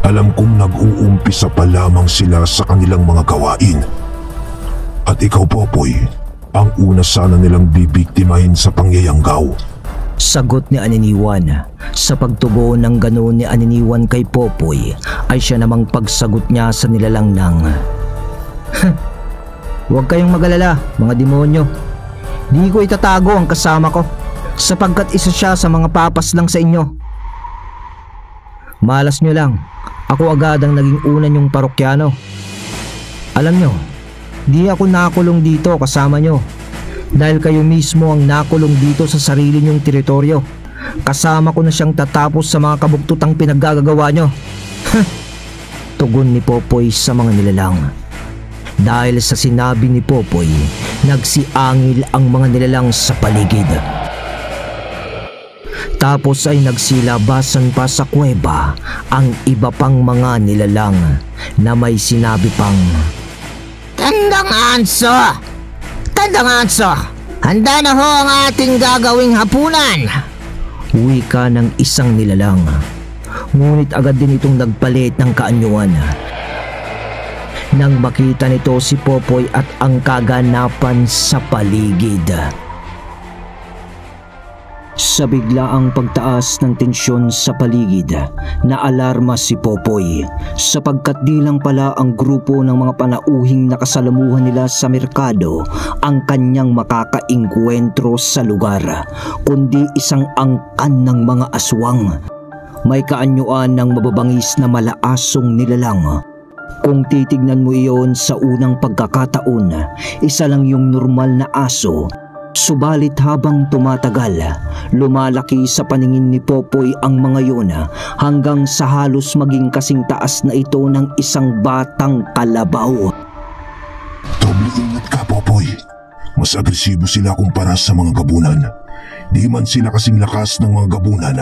alam kong nag-uumpisa pa lamang sila sa kanilang mga gawain. At ikaw, Popoy, ang una sana nilang bibiktimahin sa pangyayanggaw. Sagot ni Aniniwan. Sa pagtugon ng ganoon ni Aniniwan kay Popoy ay siya namang pagsagot niya sa nilalang ng Huwag kayong magalala, mga demonyo. Di ko itatago ang kasama ko sapagkat isa siya sa mga papas lang sa inyo. Malas nyo lang, ako agad ang naging una nyong parokyano. Alam nyo, di ako nakulong dito kasama nyo dahil kayo mismo ang nakulong dito sa sarili nyong teritoryo. Kasama ko na siyang tatapos sa mga kabuktutang pinaggagawa nyo. tugon ni Popoy sa mga nilalang. Dahil sa sinabi ni Popoy, nagsiangil ang mga nilalang sa paligid. Tapos ay nagsilabasan pa sa kuweba ang iba pang mga nilalang na may sinabi pang, Tandang Anso! Tandang Anso! Handa na ho ang ating gagawing hapunan! Wika ng isang nilalang. Ngunit agad din itong nagpalit ng kaanyuan. Nang makita nito si Popoy at ang kaganapan sa paligid. Sa biglaang pagtaas ng tensyon sa paligid, naalarma si Popoy sapagkat di lang pala ang grupo ng mga panauhing nakasalamuhan nila sa merkado ang kanyang makakaengkwentro sa lugar, kundi isang angkan ng mga aswang. May kaanyuan ng mababangis na malaasong nilalang. Kung titignan mo iyon sa unang pagkakataon, isa lang yung normal na aso. Subalit habang tumatagal, lumalaki sa paningin ni Popoy ang mga yun hanggang sa halos maging kasing taas na ito ng isang batang kalabaw. Doble ingat ka, Popoy. Mas agresibo sila kumpara sa mga gabunan. Di man sila kasing lakas ng mga gabunan,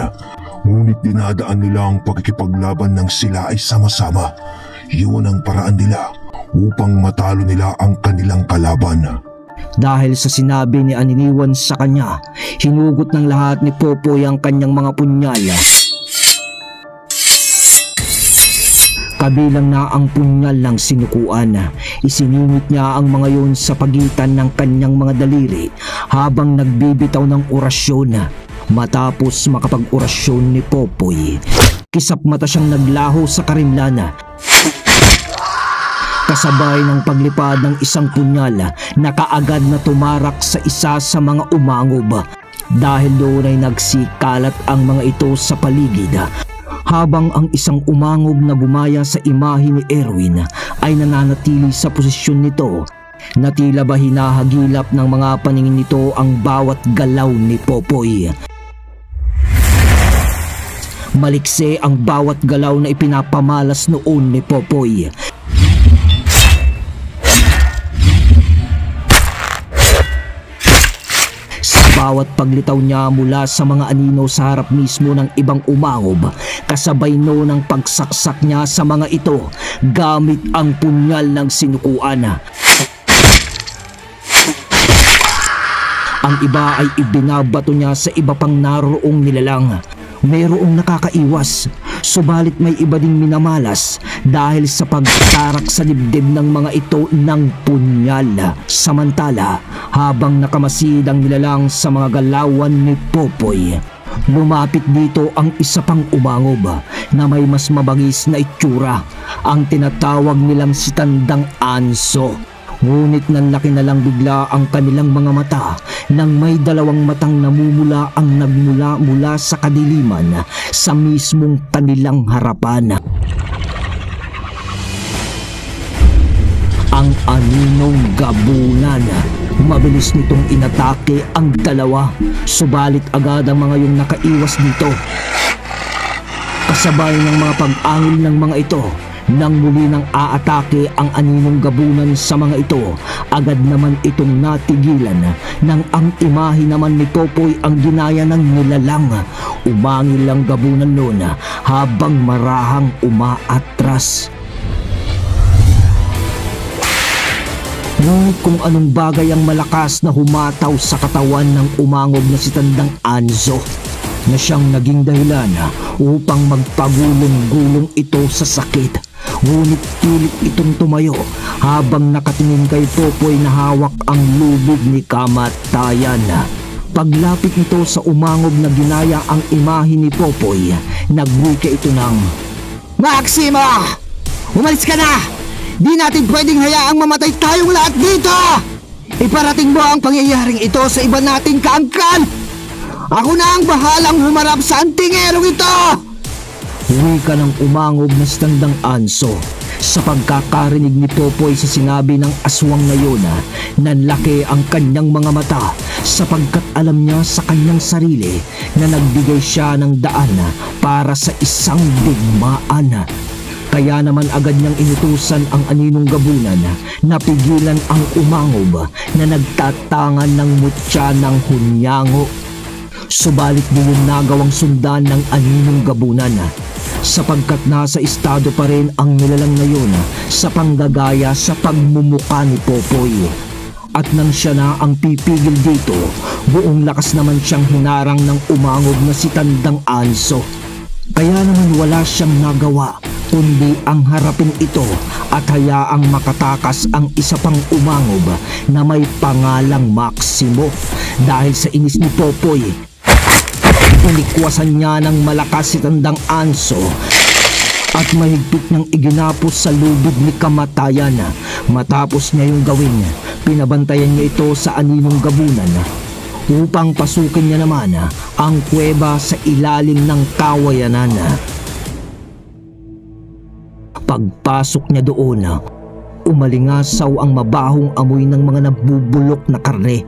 ngunit dinadaan nila ang pagkikipaglaban ng sila ay sama-sama. Yun ang paraan nila upang matalo nila ang kanilang kalaban. Dahil sa sinabi ni Aniniwan sa kanya, hinugot ng lahat ni Popoy ang kanyang mga punyal. Kabilang na ang punyal ng sinukuan. Isiningit niya ang mga yun sa pagitan ng kanyang mga daliri habang nagbibitaw ng orasyon. Matapos makapag-orasyon ni Popoy, kisap mata siyang naglaho sa karimlan. Kasabay ng paglipad ng isang punyal na kaagad na tumarak sa isa sa mga umangob. Dahil doon ay nagsikalat ang mga ito sa paligid, habang ang isang umangob na gumaya sa imahe ni Erwin ay nananatili sa posisyon nito, na tila ba hinahagilap ng mga paningin nito ang bawat galaw ni Popoy. Malikse ang bawat galaw na ipinapamalas noon ni Popoy. Bawat paglitaw niya mula sa mga anino sa harap mismo ng ibang umangob, kasabay noon ang pagsaksak niya sa mga ito gamit ang punyal ng sinukuan. Ang iba ay ibinabato niya sa iba pang naroong nilalang. Mayroong nakakaiwas, subalit may iba ding minamalas dahil sa pagtarak sa dibdib ng mga ito ng punyal. Samantala, habang nakamasid ang nilalang sa mga galawan ni Popoy, lumapit dito ang isa pang umangob na may mas mabangis na itsura, ang tinatawag nilang si Tandang Anso. Ngunit nanlaki na lang bigla ang kanilang mga mata nang may dalawang matang namumula ang nagmula mula sa kadiliman sa mismong kanilang harapan. Ang aninong gabunan. Mabilis nitong inatake ang dalawa, subalit agad ang mga yung nakaiwas dito. Kasabay ng mga pag-angil ng mga ito, nang muli nang aatake ang aninong gabunan sa mga ito, agad naman itong natigilan nang ang imahe naman ni Popoy ang ginaya ng nilalang. Umangil ang gabunan noon habang marahang umaatras. Ngunit kung anong bagay ang malakas na humataw sa katawan ng umangob na si Tandang Anzo na siyang naging dahilan upang magpagulong-gulong ito sa sakit. Ngunit pilit itong tumayo habang nakatingin kay Popoy na hawak ang lubog ni kamatayan. Paglapit nito sa umangob na ginaya ang imahe ni Popoy, nagwika ito ng, "Maxima! Umalis ka na! Di natin pwedeng hayaang mamatay tayong lahat dito! Iparating mo ang pangyayaring ito sa iba nating kaangkan! Ako na ang bahalang humarap sa antingerong ito!" Wika ng umangob na si Tandang Anso. Sa pagkakarinig ni Popoy sa sinabi ng aswang na yun, nanlaki ang kanyang mga mata sapagkat alam niya sa kanyang sarili na nagbigay siya ng daan para sa isang digmaan. Kaya naman agad niyang inutusan ang aninong gabunan na pigilan ang umangob na nagtatangan ng mutya ng hunyango. Subalit di yung nagawang sundan ng aninong gabunan sapagkat nasa estado pa rin ang nilalang na yun sa panggagaya sa pagmumuka ni Popoy. At nang siya na ang pipigil dito, buong lakas naman siyang hinarang ng umangob na si Tandang Anso. Kaya naman wala siyang nagawa kundi ang harapin ito at hayaang makatakas ang isa pang umangob na may pangalang Maximo. Dahil sa inis ni Popoy, inikwasan niya ng malakas si Tandang Anso at mahigpit niyang iginapos sa lubid ni kamatayan. Matapos niya yung gawin, pinabantayan niya ito sa aninong gabunan upang pasukin niya naman ang kuweba sa ilalim ng kawayanan. Pagpasok niya doon, umalingasaw ang mabahong amoy ng mga nabubulok na karne.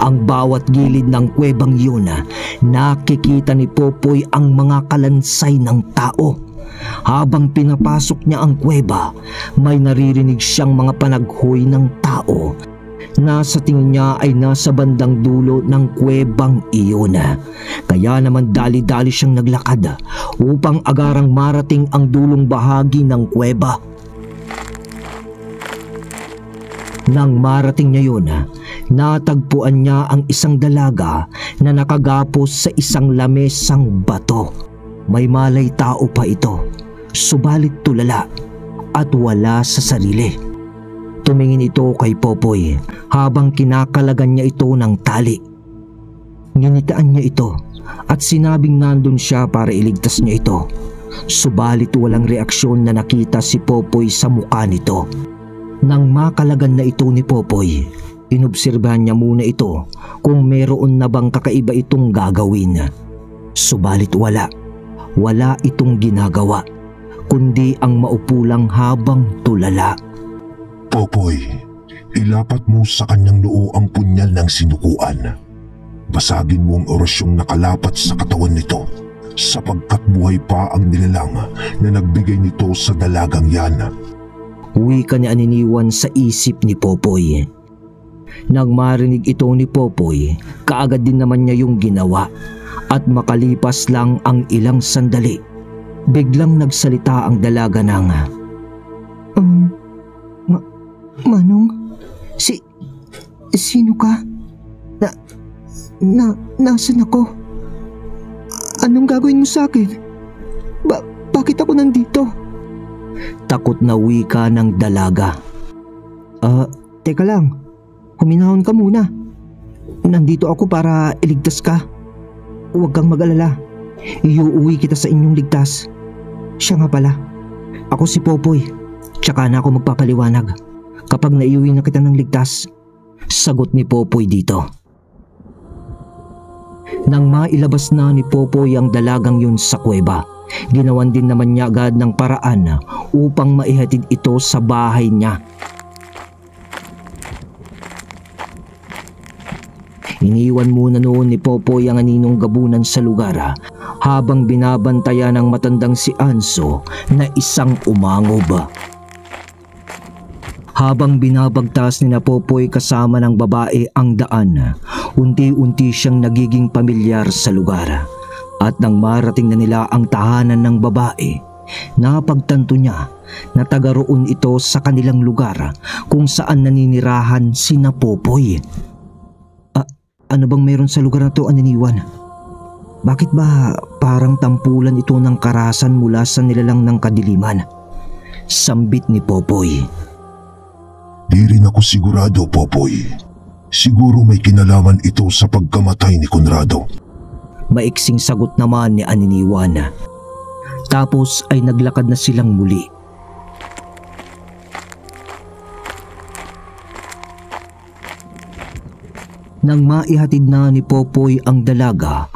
Ang bawat gilid ng kuwebang yun, nakikita ni Popoy ang mga kalansay ng tao. Habang pinapasok niya ang kuweba, may naririnig siyang mga panaghoy ng tao na sa tingin niya ay nasa bandang dulo ng kuwebang iyon. Kaya naman dali-dali siyang naglakad upang agarang marating ang dulong bahagi ng kuweba. Nang marating niya yun, natagpuan niya ang isang dalaga na nakagapos sa isang lamesang bato. May malay tao pa ito, subalit tulala at wala sa sarili. Tumingin ito kay Popoy habang kinakalagan niya ito ng tali. Nginitaan niya ito at sinabing nandun siya para iligtas niya ito. Subalit walang reaksyon na nakita si Popoy sa mukha nito. Nang makalagan na ito ni Popoy, inobserbahan niya muna ito kung meron na bang kakaiba itong gagawin. Subalit wala. Wala itong ginagawa, kundi ang maupo lang habang tulala. Popoy, ilapat mo sa kanyang noo ang punyal ng sinukuan. Basagin mo ang orasyong nakalapat sa katawan nito sapagkat buhay pa ang nilalang na nagbigay nito sa dalagang yan. Wika ni Aniniwan sa isip ni Popoy. Nang marinig ito ni Popoy, kaagad din naman niya yung ginawa at makalipas lang ang ilang sandali, biglang nagsalita ang dalaga ng, Manong, sino ka? Nasaan ako? Anong gagawin mo sa akin? Bakit ako nandito? Takot na wika ng dalaga. Teka lang. Huminahon ka muna. Nandito ako para iligtas ka. Huwag kang mag-alala. Iuuwi kita sa inyong ligtas. Siya nga pala. Ako si Popoy. Tsaka na ako magpapaliwanag. kapag naiuwi na kita ng ligtas. Sagot ni Popoy dito. Nang mailabas na ni Popoy ang dalagang yun sa kuweba, ginawan din naman niya agad ng paraan upang maihatid ito sa bahay niya. Iniwan muna noon ni Popoy ang aninong gabunan sa lugar habang binabantayan ng matandang si Anso na isang umangob. Habang binabagtas ni na Popoy kasama ng babae ang daan, unti-unti siyang nagiging pamilyar sa lugar. At nang marating na nila ang tahanan ng babae, napagtanto niya na taga roon ito sa kanilang lugar kung saan naninirahan si na Popoy. Ano bang mayroon sa lugar na to, Aniniwan? Bakit ba parang tampulan ito ng karahasan mula sa nilalang ng kadiliman? Sambit ni Popoy. Di rin ako sigurado, Popoy. Siguro may kinalaman ito sa pagkamatay ni Conrado. Maiksing sagot naman ni Aniniwan. Tapos ay naglakad na silang muli. Nang maihatid na ni Popoy ang dalaga,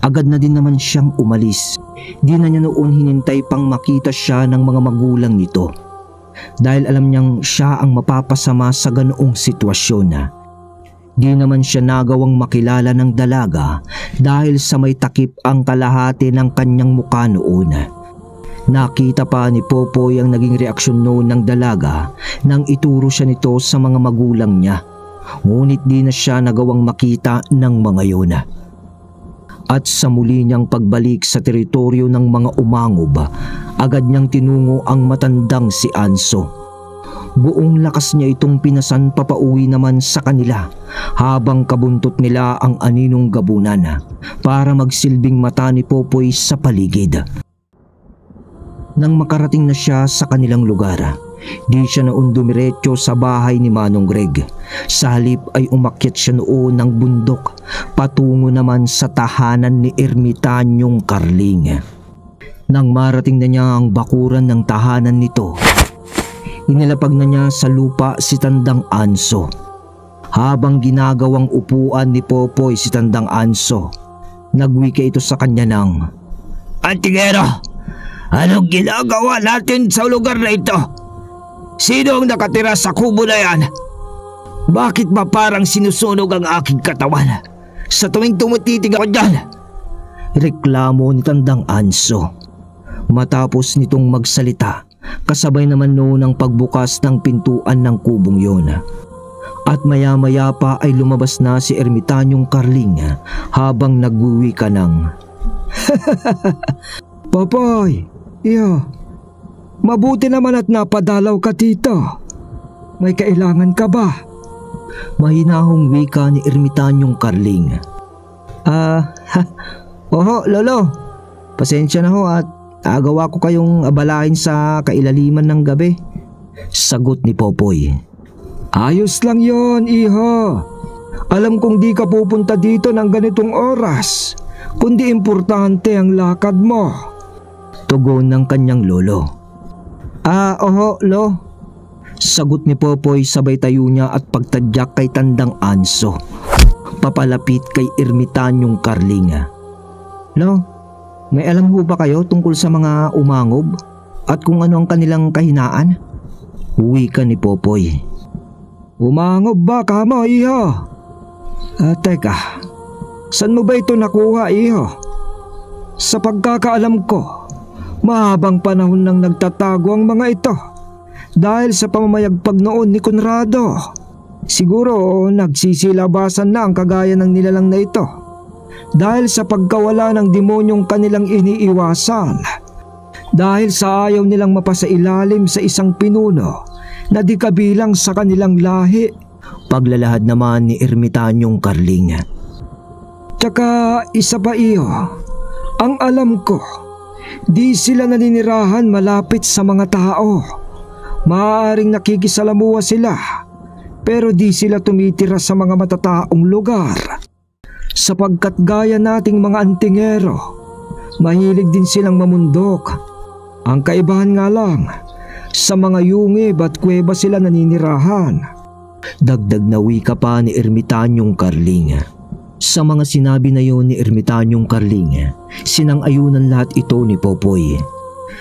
agad na din naman siyang umalis. Di na niya noon hinintay pang makita siya ng mga magulang nito. Dahil alam niyang siya ang mapapasama sa ganoong sitwasyon. Di naman siya nagawang makilala ng dalaga dahil sa may takip ang kalahati ng kanyang mukha noon. Nakita pa ni Popoy ang naging reaksyon noon ng dalaga nang ituro siya nito sa mga magulang niya. Ngunit di na siya nagawang makita ng mga yun. At sa muli niyang pagbalik sa teritoryo ng mga umangob, agad niyang tinungo ang matandang si Anso. Buong lakas niya itong pinasan papauwi naman sa kanila habang kabuntot nila ang aninong gabunan para magsilbing mata ni Popoy sa paligid. Nang makarating na siya sa kanilang lugar, di siya noon dumiretso sa bahay ni Manong Greg. Sa halip ay umakyat siya noon ng bundok patungo naman sa tahanan ni Ermitanyong Carling. Nang marating na niya ang bakuran ng tahanan nito, inilapag na niya sa lupa si Tandang Anso. Habang ginagawang upuan ni Popoy si Tandang Anso, nagwika ito sa kanya ng, "Antingero, anong ginagawa natin sa lugar na ito? Sino ang nakatira sa kubo na yan? Bakit ba parang sinusunog ang aking katawan sa tuwing tumutitig ako dyan?" Reklamo ni Tandang Anso. Matapos nitong magsalita, kasabay naman noon ang pagbukas ng pintuan ng kubong yon. At maya-maya pa ay lumabas na si Ermitanyong Carling habang nagwiwi ka ng, Popoy, iyo, mabuti naman at napadalaw ka dito. May kailangan ka ba? Mahinahong wika ni Ermitanyong Carling. Oho, lolo. Pasensya na ho at agawa ko kayong abalahin sa kailaliman ng gabi. Sagot ni Popoy. Ayos lang yon, iho. Alam kong di ka pupunta dito ng ganitong oras, kundi importante ang lakad mo. Tugon ng kanyang lolo. Oho, lo. Sagot ni Popoy sabay tayo niya at pagtadyak kay Tandang Anso. Papalapit kay Ermitanyong Carling. Lo, may alam ho ba kayo tungkol sa mga umangob at kung ano ang kanilang kahinaan? Wika ni Popoy. Umangob ba ka mo, iho? Teka, saan mo ba ito nakuha, iho? Sa pagkakaalam ko, mahabang panahon nang nagtatago ang mga ito dahil sa pamamayagpag noon ni Conrado. Siguro nagsisilabasan na ang kagaya ng nilalang na ito dahil sa pagkawala ng demonyong kanilang iniiwasan, dahil sa ayaw nilang mapasailalim sa isang pinuno na di kabilang sa kanilang lahi. Paglalahad naman ni Ermitanyong Carling. Tsaka isa pa, iyo, ang alam ko, di sila naninirahan malapit sa mga tao. Maaaring nakikisalamuha sila, pero di sila tumitira sa mga matataong lugar. Sapagkat gaya nating mga antingero, mahilig din silang mamundok. Ang kaibahan nga lang, Sa mga yungib at kuweba sila naninirahan. Dagdag na wika pa ni Ermitanyong Carling. Sa mga sinabi na yon ni Ermitanyong Carling, sinang-ayunan lahat ito ni Popoy.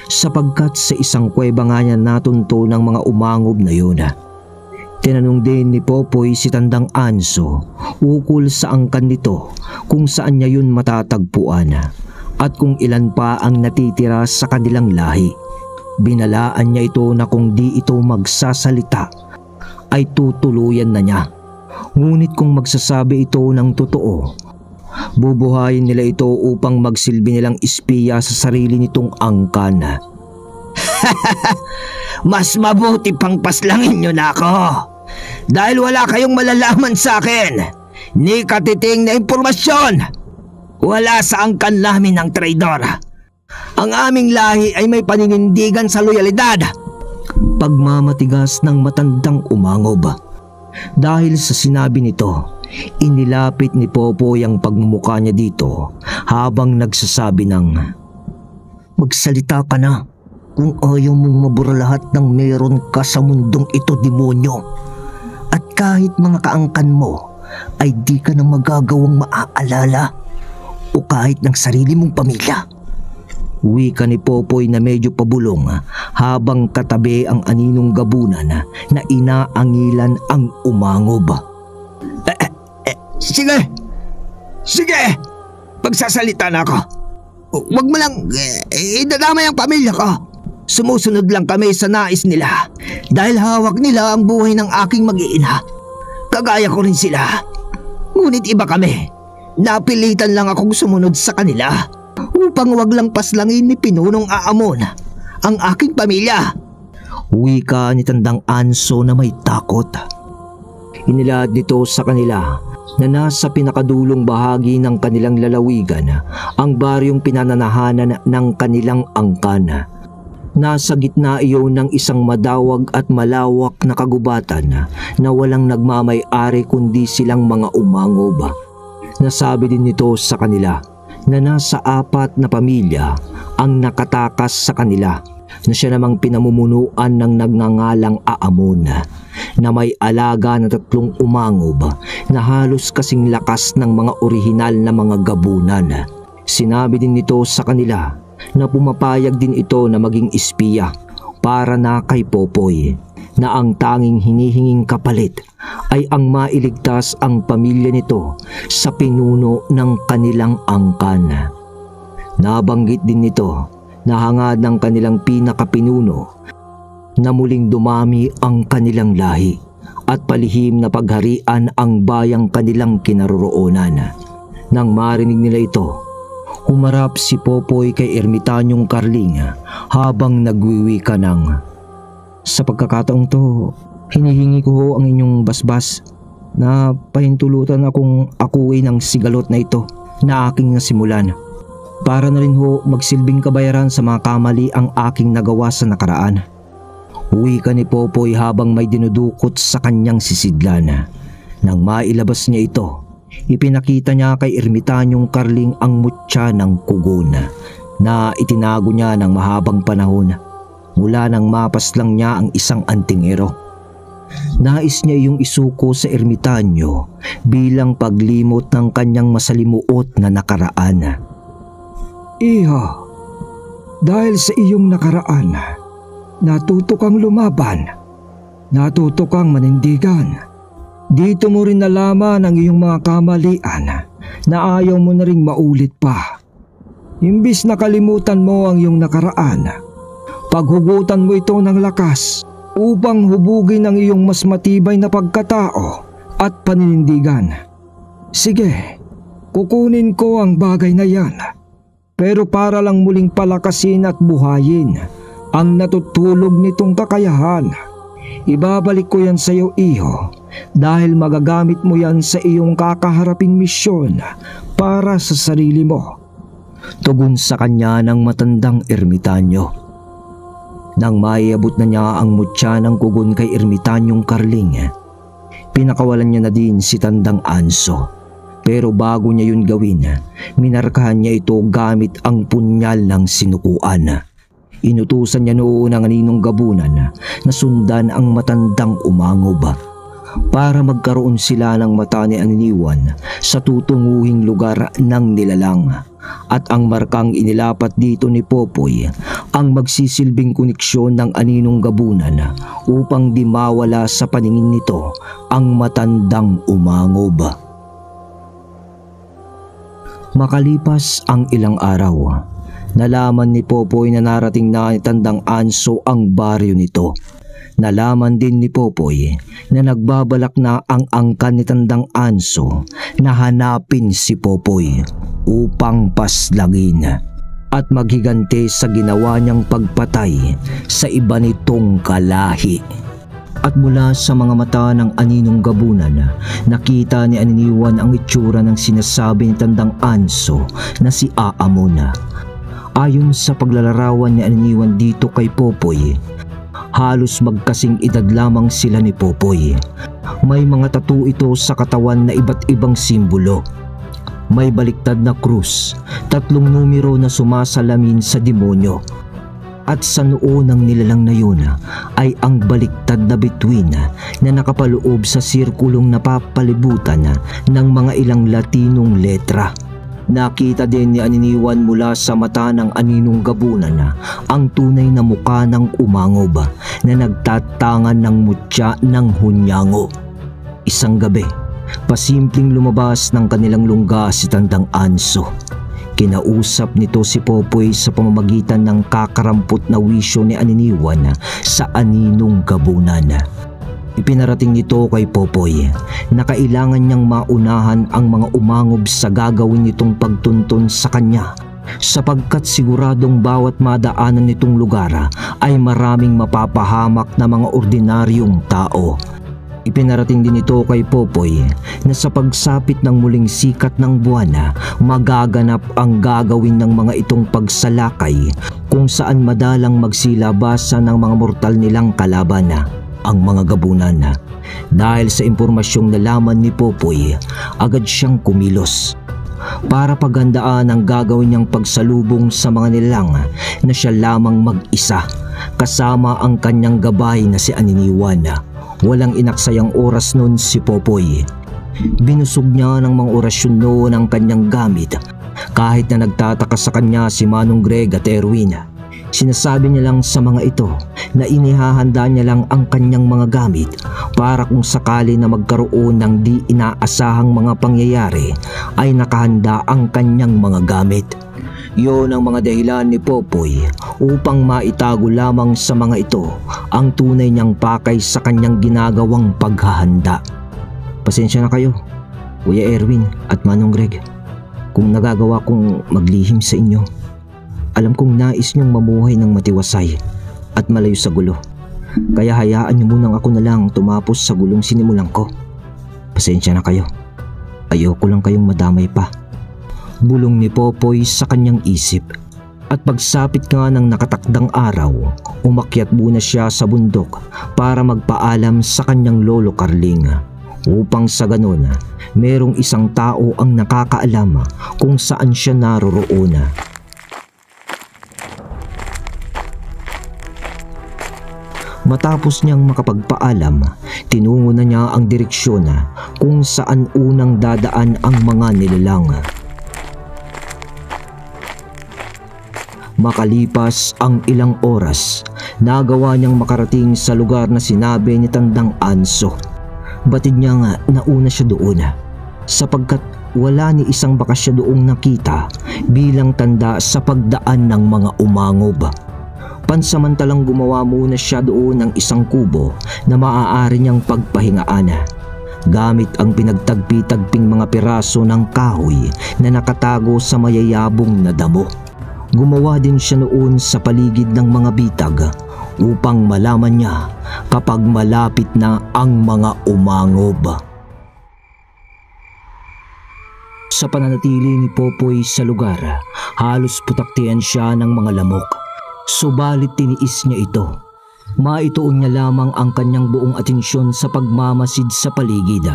Sapagkat sa isang kuweba nga niya natunto ng mga umangob na yun. Tinanong din ni Popoy si Tandang Anso ukol sa angkan nito kung saan niya yun matatagpuan at kung ilan pa ang natitira sa kanilang lahi. Binalaan niya ito na kung di ito magsasalita ay tutuluyan na niya. Ngunit kung magsasabi ito ng totoo, bubuhayin nila ito upang magsilbi nilang espiya sa sarili nitong angkan. Mas mabuti pang paslangin nyo na ako dahil wala kayong malalaman sa akin ni katiting na impormasyon. Wala sa angkan namin ng traidor. Ang aming lahi ay may paninindigan sa loyalidad. Pagmamatigas ng matandang umangob. Dahil sa sinabi nito, inilapit ni Popoy ang pagmumukha niya dito habang nagsasabi ng, "Magsalita ka na kung ayaw mong mabura lahat ng meron ka sa mundong ito, demonyo. At kahit mga kaangkan mo ay di ka na magagawang maaalala o kahit ng sarili mong pamilya." Wika ni Popoy na medyo pabulong habang katabi ang aninong gabunan na inaangilan ang umangob. Sige, pagsasalita na ako. Huwag mo lang idadamay ang pamilya ko. Sumusunod lang kami sa nais nila dahil hawak nila ang buhay ng aking mag-iina. Kagaya ko rin sila. Ngunit iba kami. Napilitan lang akong sumunod sa kanila upang wag lang paslangin ni Pinunong Aamon ang aking pamilya. Wika ni Tandang Anso na may takot. Inilad nito sa kanila na nasa pinakadulong bahagi ng kanilang lalawigan ang baryong pinananahanan ng kanilang angkan. Nasa gitna iyon ng isang madawag at malawak na kagubatan na walang nagmamay-ari kundi silang mga umangob. Nasabi din nito sa kanila na nasa 4 na pamilya ang nakatakas sa kanila na siya namang pinamumunuan ng nagngangalang Aamon na may alaga na 3 umangob na halos kasing lakas ng mga orihinal na mga gabunan. Sinabi din nito sa kanila na pumapayag din ito na maging espiya para na kay Popoy na ang tanging hinihinging kapalit ay ang mailigtas ang pamilya nito sa pinuno ng kanilang angkan. Nabanggit din nito na hangad ng kanilang pinakapinuno na muling dumami ang kanilang lahi at palihim na pagharian ang bayang kanilang kinaroroonan. Nang marinig nila ito, humarap si Popoy kay Ermitanyong Carling habang nagwiwika ng, "Sa pagkakataong to, hinihingi ko ho ang inyong basbas na pahintulutan akong akuin ng sigalot na ito na aking nasimulan para na rin ho magsilbing kabayaran sa mga kamali ang aking nagawa sa nakaraan." Wika ni Popoy habang may dinudukot sa kanyang sisidlan. Nang mailabas niya ito, ipinakita niya kay Ermitanyong Carling ang mutya ng kugon na itinago niya ng mahabang panahon mula nang mapaslang niya ang isang antingero. Nais niya iyong isuko sa ermitanyo bilang paglimot ng kanyang masalimuot na nakaraan. "Iha, dahil sa iyong nakaraan, natuto kang lumaban, natuto kang manindigan. Dito mo rin nalaman ang iyong mga kamalian na ayaw mo na ring maulit pa. Imbis na kalimutan mo ang iyong nakaraan, paghugutan mo ito ng lakas upang hubugin ang iyong mas matibay na pagkatao at paninindigan. Sige, kukunin ko ang bagay na yan, pero para lang muling palakasin at buhayin ang natutulog nitong kakayahan. Ibabalik ko yan sa iyo, iho, dahil magagamit mo yan sa iyong kakaharaping misyon para sa sarili mo." Tugon sa kanya ng matandang ermitanyo. Nang maiabot na niya ang mutya ng kugon kay Ermitanyong Carling, pinakawalan niya na din si Tandang Anso. Pero bago niya yun gawin, minarkahan niya ito gamit ang punyal ng sinukuan. Inutusan niya noon ang aninong gabunan na sundan ang matandang umangob para magkaroon sila ng mata ni Aniniwan sa tutunguhing lugar ng nilalang. At ang markang inilapat dito ni Popoy ang magsisilbing koneksyon ng aninong gabunan upang di mawala sa paningin nito ang matandang umangob. Makalipas ang ilang araw, nalaman ni Popoy na narating na ni Tandang Anso ang baryo nito. Nalaman din ni Popoy na nagbabalak na ang angkan ni Tandang Anso na hanapin si Popoy upang paslangin at maghigante sa ginawa niyang pagpatay sa iba nitong kalahi. At mula sa mga mata ng aninong gabunan, nakita ni Aniniwan ang itsura ng sinasabi ni Tandang Anso na si Aamon. Ayon sa paglalarawan ni Aniniwan dito kay Popoy, halos magkasing edad lamang sila ni Popoy. May mga tattoo ito sa katawan na iba't ibang simbolo. May baliktad na krus, 3 numero na sumasalamin sa demonyo. At sa noo ng nilalang na yun ay ang baliktad na bituin na nakapaloob sa sirkulong napapalibutan ng mga ilang Latinong letra. Nakita din ni Aniniwan mula sa mata ng aninong gabunan ang tunay na mukha ng umangob na nagtatangan ng mutya ng hunyango. Isang gabi, pasimpleng lumabas ng kanilang lungga si Tandang Anso. Kinausap nito si Popoy sa pamamagitan ng kakarampot na wisyo ni Aniniwan sa aninong gabunan. Ipinarating nito kay Popoy na kailangan niyang maunahan ang mga umangob sa gagawin nitong pagtuntun sa kanya, sapagkat siguradong bawat madaanan nitong lugar ay maraming mapapahamak na mga ordinaryong tao. Ipinarating din ito kay Popoy na sa pagsapit ng muling sikat ng buwan magaganap ang gagawin ng mga itong pagsalakay kung saan madalang magsilabasan ng mga mortal nilang kalaban, ang mga gabunan. Dahil sa impormasyong nalaman ni Popoy, agad siyang kumilos para paghandaan ang gagawin niyang pagsalubong sa mga nilalang na siya lamang mag-isa kasama ang kanyang gabay na si Aniniwan. Walang inaksayang oras nun si Popoy. Binusog niya ng mga orasyon noon ang kanyang gamit kahit na nagtataka sa kanya si Manong Greg at Erwin. Sinasabi niya lang sa mga ito na inihahanda niya lang ang kanyang mga gamit para kung sakali na magkaroon ng di inaasahang mga pangyayari ay nakahanda ang kanyang mga gamit. Yon ang mga dahilan ni Popoy upang maitago lamang sa mga ito ang tunay niyang pakay sa kanyang ginagawang paghahanda. Pasensya na kayo, Kuya Erwin at Manong Greg, kung nagagawa kong maglihim sa inyo. Alam kong nais niyong mamuhay ng matiwasay at malayo sa gulo. Kaya hayaan niyo munang ako na lang tumapos sa gulong sinimulan ko. Pasensya na kayo. Ayoko lang kayong madamay pa. Bulong ni Popoy sa kanyang isip. At pagsapit nga ng nakatakdang araw, umakyat muna siya sa bundok para magpaalam sa kanyang lolo Carling. Upang sa ganon, merong isang tao ang nakakaalam kung saan siya naroroon. Matapos niyang makapagpaalam, tinungo na niya ang direksyon kung saan unang dadaan ang mga nilalang. Makalipas ang ilang oras, nagawa niyang makarating sa lugar na sinabi ni Tandang Anso. Batid niya nga nauna siya doon sapagkat wala ni isang bakas siya doong nakita bilang tanda sa pagdaan ng mga umangob. Pansamantalang gumawa muna siya doon ng isang kubo na maaari niyang pagpahingaan gamit ang pinagtagpi-tagping mga piraso ng kahoy na nakatago sa mayayabong na damo. Gumawa din siya noon sa paligid ng mga bitag upang malaman niya kapag malapit na ang mga umangob. Sa pananatili ni Popoy sa lugar, halos putaktian siya ng mga lamok. Subalit tiniis niya ito. Maituon niya lamang ang kanyang buong atensyon sa pagmamasid sa paligid.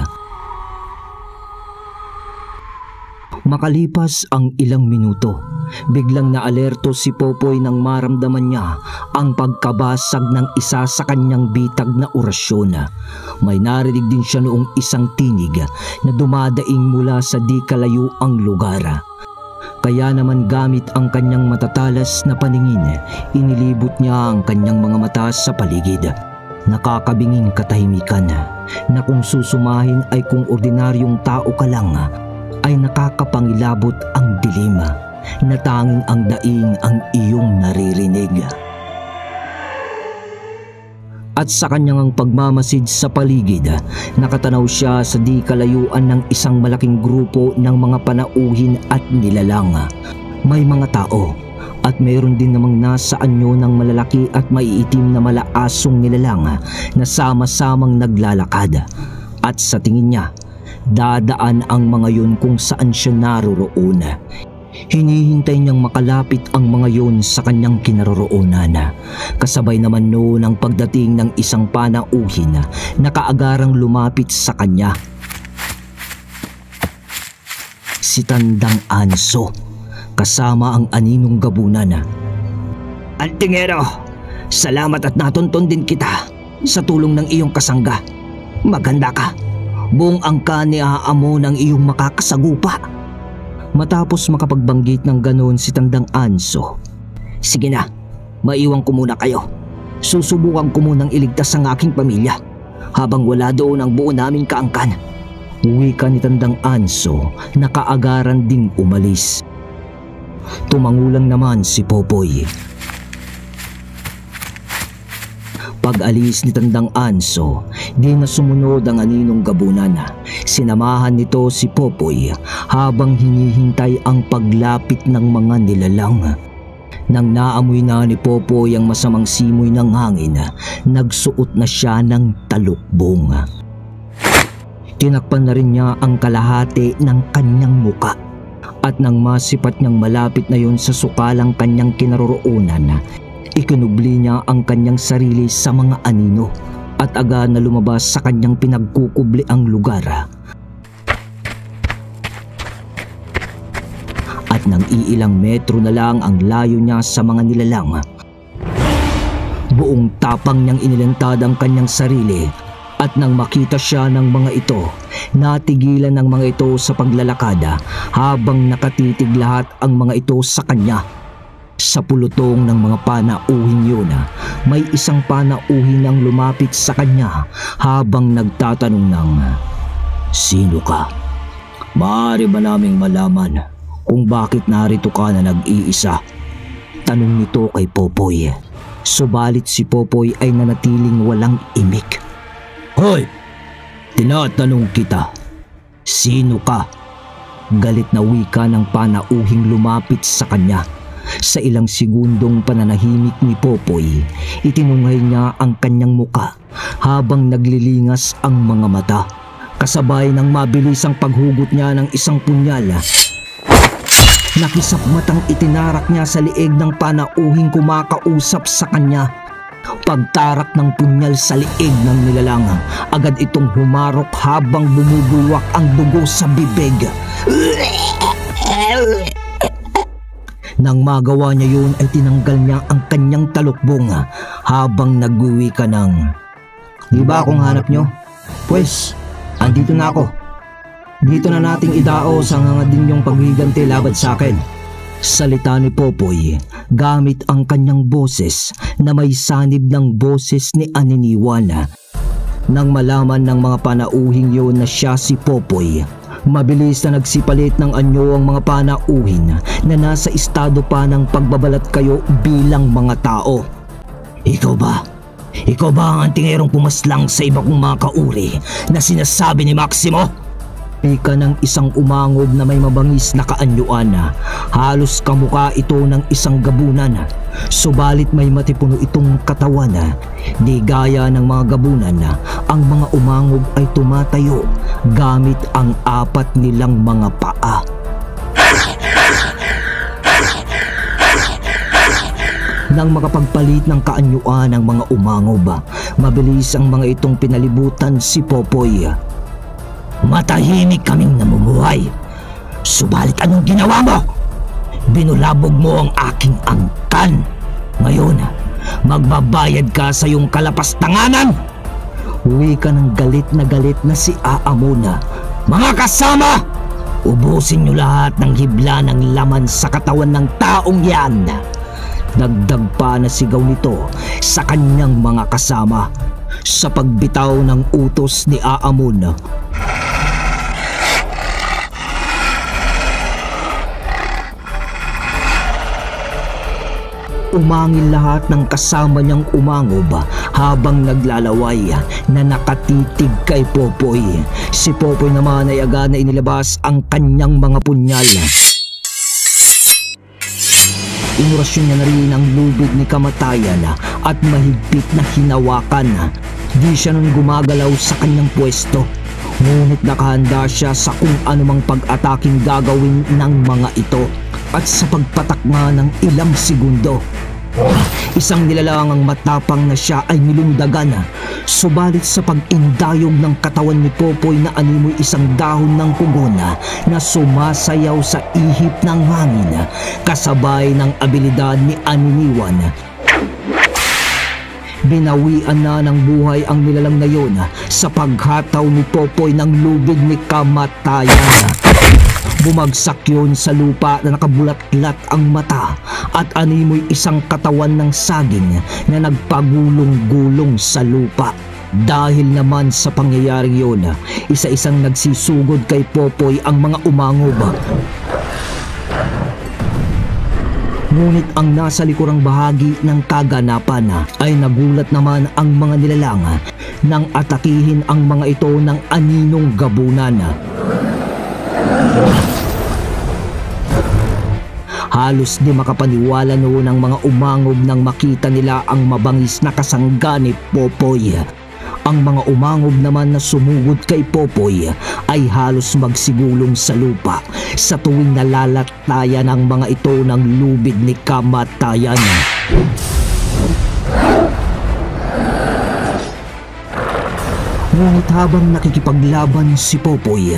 Makalipas ang ilang minuto, Biglang naalerto si Popoy nang maramdaman niya ang pagkabasag ng isa sa kanyang bitag na orasyon. May narinig din siya noong isang tinig na dumadaing mula sa di kalayuang lugar. Kaya naman gamit ang kanyang matatalas na paningin, inilibot niya ang kanyang mga mata sa paligid. Nakakabinging katahimikan na kung susumahin ay kung ordinaryong tao ka lang ay nakakapangilabot ang dilim na tanging ang daing ang iyong naririnig. At sa kanyang pagmamasid sa paligid, nakatanaw siya sa di kalayuan ng isang malaking grupo ng mga panauhin at nilalang. May mga tao at mayroon din namang nasa anyo ng malalaki at maiitim na malaasong nilalang na sama-samang naglalakad. At sa tingin niya, dadaan ang mga yun kung saan siya naroroon. Hinihintay niyang makalapit ang mga yun sa kanyang kinaroroonan. Kasabay naman noon ang pagdating ng isang panauhin na kaagarang lumapit sa kanya. Si Tandang Anso, kasama ang aninong gabunan. "Antingero, salamat at natunton din kita sa tulong ng iyong kasangga. Maganda ka. Buong angka ni aamo ng iyong makakasagupa." Matapos makapagbanggit ng ganoon si Tandang Anso, "Sige na, maiwan ko muna kayo. Susubukan ko munang iligtas ang aking pamilya habang wala doon ang buo naming kaangkan." Wika ni Tandang Anso na kaagaran ding umalis. Tumangulang naman si Popoy. Pag-alis ni Tandang Anso, di na sumunod ang aninong gabunan. Sinamahan nito si Popoy habang hinihintay ang paglapit ng mga nilalang. Nang naamoy na ni Popoy ang masamang simoy ng hangin, nagsuot na siya ng talukbong. Tinakpan na rin niya ang kalahati ng kanyang muka. At nang masipat niyang malapit na yon sa sukalang kanyang kinaroroonan, ikinubli niya ang kanyang sarili sa mga anino at agad na lumabas sa kanyang pinagkukubli ang lugar. At nang iilang metro na lang ang layo niya sa mga nilalang, buong tapang niyang inilantad ang kanyang sarili. At nang makita siya ng mga ito, natigilan ng mga ito sa paglalakad habang nakatitig lahat ang mga ito sa kanya. Sa pulutong ng mga panauhin yun, may isang panauhin ang lumapit sa kanya habang nagtatanong ng, "Sino ka? Maaari ba naming malaman kung bakit narito ka na nag-iisa?" Tanong nito kay Popoy. Subalit si Popoy ay nanatiling walang imik. "Hoy! Tinatanong kita, sino ka?" Galit na wika ng panauhing lumapit sa kanya. Sa ilang segundong pananahimik ni Popoy, itinungay niya ang kanyang muka habang naglilingas ang mga mata. Kasabay ng mabilisang paghugot niya ng isang punyal, nakisap matang itinarak niya sa liig ng panauhing kumakausap sa kanya. Pagtarak ng punyal sa liig ng nilalang, agad itong humarok habang bumubulwak ang dugo sa bibig. Nang magawa niya yun ay tinanggal niya ang kanyang talukbong habang nagwiwika ng, "Di ba akong hanap nyo? Pwes, andito na ako. Dito na nating idaos ang hangadinyong paghiganti laban sa akin." Salita ni Popoy gamit ang kanyang boses na may sanib ng boses ni Aniniwan. Nang malaman ng mga panauhing yun na siya si Popoy, mabilis na nagsipalit ng anyo ang mga panauhin na nasa estado pa ng pagbabalat kayo bilang mga tao. Ikaw ba ang antingerong pumaslang sa iba kong mga kauri na sinasabi ni Maximo?" Pika ng isang umangob na may mabangis na kaanyuan. Halos kamuka ito ng isang gabunan. Subalit may matipuno itong katawan. Di gaya ng mga gabunan, ang mga umangob ay tumatayo gamit ang apat nilang mga paa. Nang makapagpalit ng kaanyuan ang mga umangob, mabilis ang mga itong pinalibutan si Popoy. "Matahimik kaming namumuhay. Subalit anong ginawa mo? Binulabog mo ang aking angkan. Ngayon, magbabayad ka sa iyong kalapastanganan. Uwi ka ng galit na si Aamuna. Mga kasama, ubusin niyo lahat ng hibla ng laman sa katawan ng taong yan. Dagdag pa na sigaw nito sa kanyang mga kasama. Sa pagbitaw ng utos ni Aamuna, umangil lahat ng kasama niyang umangob habang naglalaway na nakatitig kay Popoy. Si Popoy naman ay agad na inilabas ang kanyang mga punyal. Inurasyon niya na rin ang lubid ni kamatayan at mahigpit na hinawakan. Di siya nun gumagalaw sa kanyang pwesto. Ngunit nakahanda siya sa kung anumang pag-ataking gagawin ng mga ito. At sa pagpatak nga ng ilang segundo, isang nilalangang matapang na siya ay nilundagan. Subalit sa pag-indayog ng katawan ni Popoy na animoy isang dahon ng pugon na sumasayaw sa ihip ng hangin kasabay ng abilidad ni Aniniwan. Binawian na ng buhay ang nilalang na yun sa paghataw ni Popoy ng lubid ni kamatayan. Bumagsak yun sa lupa na nakabulat-lat ang mata at animoy isang katawan ng saging na nagpagulong-gulong sa lupa. Dahil naman sa pangyayaring yun, isa-isang nagsisugod kay Popoy ang mga umangob. Ngunit ang nasa likurang bahagi ng kaganapan ay nagulat naman ang mga nilalang nang atakihin ang mga ito ng aninong gabunan. Halos di makapaniwala noon ang mga umangob nang makita nila ang mabangis na kasangga ni Popoy. Ang mga umangob naman na sumugod kay Popoy ay halos magsigulong sa lupa sa tuwing nalalatayan ang mga ito ng lubid ni kamatayan. Ngunit habang nakikipaglaban si Popoy,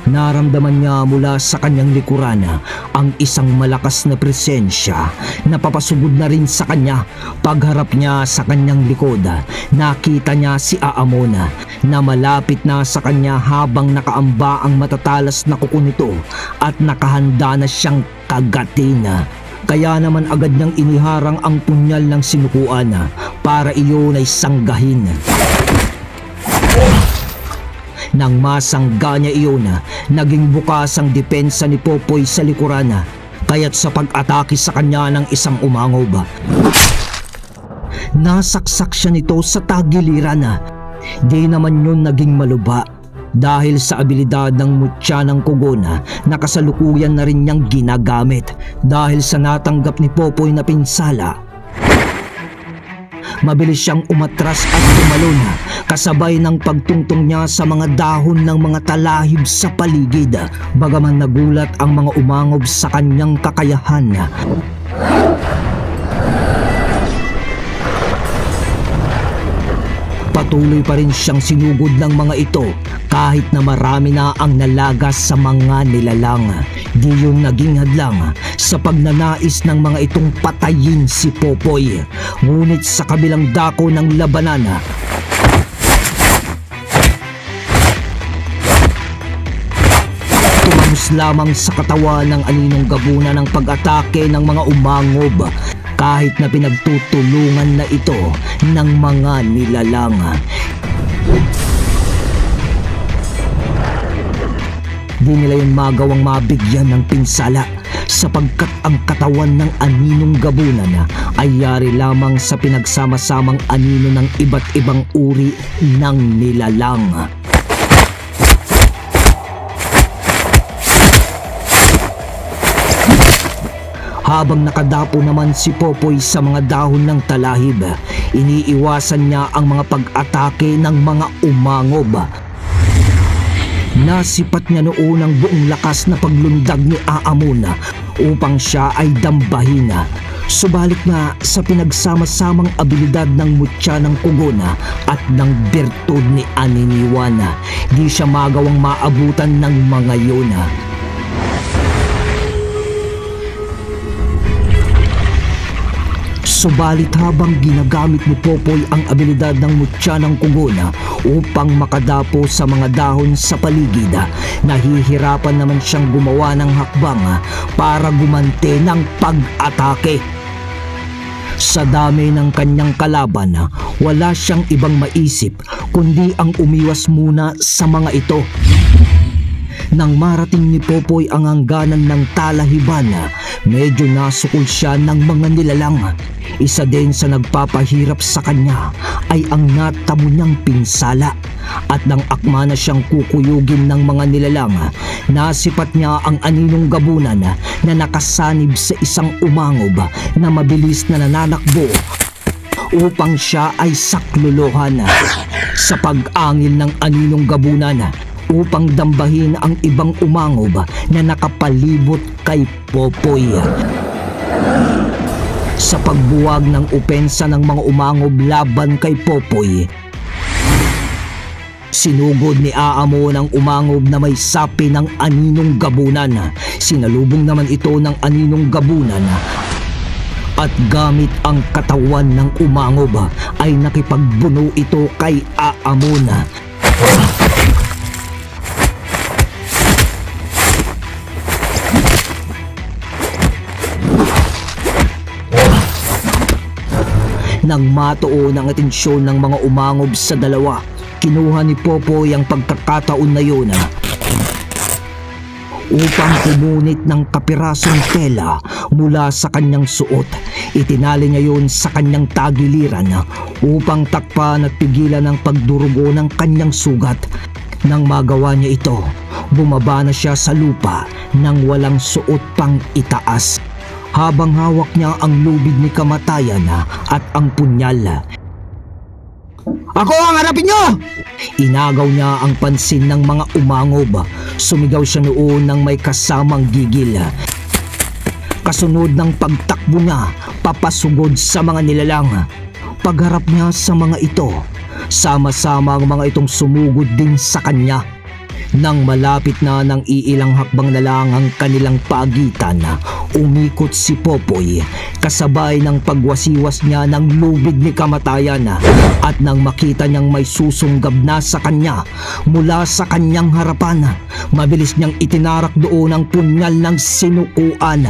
naramdaman niya mula sa kanyang likuran ang isang malakas na presensya na papasugod na rin sa kanya. Pagharap niya sa kanyang likod, nakita niya si Aamuna na malapit na sa kanya habang nakaamba ang matatalas na kuko nito at nakahanda na siyang kagatin. Kaya naman agad niyang iniharang ang punyal ng sinukuan para iyon ay sanggahin. Nang masangga niya iyon, naging bukas ang depensa ni Popoy sa likuran, kaya't sa pag-atake sa kanya ng isang umangob, nasaksak siya nito sa tagiliran. Di naman yun naging maluba dahil sa abilidad ng mutya ng kugon na kasalukuyan na rin niyang ginagamit. Dahil sa natanggap ni Popoy na pinsala, mabilis siyang umatras at tumalon kasabay ng pagtungtong niya sa mga dahon ng mga talahib sa paligid. Bagaman nagulat ang mga umangob sa kanyang kakayahan, patuloy pa rin siyang sinugod ng mga ito kahit na marami na ang nalagas sa mga nilalang. Di yun naging hadlang sa pagnanais ng mga itong patayin si Popoy. Ngunit sa kabilang dako ng labanan, tumangos lamang sa katawan ng aninong gabuna ng pag-atake ng mga umangob kahit na pinagtutulungan na ito ng mga nilalang. Di nila yun magawang mabigyan ng pinsala sapagkat ang katawan ng aninong gabunan ay yari lamang sa pinagsama-samang anino ng iba't ibang uri ng nilalang. Habang nakadapo naman si Popoy sa mga dahon ng talahib, iniiwasan niya ang mga pag-atake ng mga umangob. Nasipat niya noon ang buong lakas na paglundag ni Aamuna upang siya ay dambahin. Subalit na sa pinagsama-samang abilidad ng mutya ng kugona at ng bertud ni Aniniwan, di siya magawang maabutan ng mga yun. Subalit habang ginagamit ni Popoy ang abilidad ng mutya ng kugona upang makadapo sa mga dahon sa paligid, nahihirapan naman siyang gumawa ng hakbang para gumante ng pag-atake. Sa dami ng kanyang kalaban, wala siyang ibang maisip kundi ang umiwas muna sa mga ito. Nang marating ni Popoy ang hangganan ng talahiban, medyo nasukol siya ng mga nilalang. Isa din sa nagpapahirap sa kanya ay ang natamo niyang pinsala. At nang akma na siyang kukuyugin ng mga nilalang, nasipat niya ang aninong gabunan na nakasanib sa isang umangob na mabilis na nananakbo upang siya ay saklolohan. Sa pag-angil ng aninong gabunan upang dambahin ang ibang umangob na nakapalibot kay Popoy. Sa pagbuwag ng opensa ng mga umangob laban kay Popoy, sinugod ni Aamo ng umangob na may sapi ng aninong gabunan. Sinalubong naman ito ng aninong gabunan at gamit ang katawan ng umangob ay nakipagbuno ito kay Aamon. Nang matuon ang atensyon ng mga umangob sa dalawa, kinuha ni Popoy ang pagkakataon na yun upang pumunit ng kapirasong tela mula sa kanyang suot. Itinali niya yun sa kanyang tagiliran upang takpan at pigilan ang pagdurugo ng kanyang sugat. Nang magawa niya ito, bumaba na siya sa lupa nang walang suot pang itaas, habang hawak niya ang lubid ni kamatayan at ang punyal. "Ako ang harapin niyo!" Inagaw niya ang pansin ng mga umangob. Sumigaw siya noon ng may kasamang gigil. Kasunod ng pagtakbo niya papasugod sa mga nilalang. Pagharap niya sa mga ito, sama-sama ang mga itong sumugod din sa kanya. Nang malapit na ng iilang hakbang na lang ang kanilang pagitan, umikot si Popoy kasabay ng pagwasiwas niya ng lubid ni kamatayan, at nang makita niyang may susunggab na sa kanya mula sa kanyang harapan, mabilis niyang itinarak doon ang punyal ng sinukuan.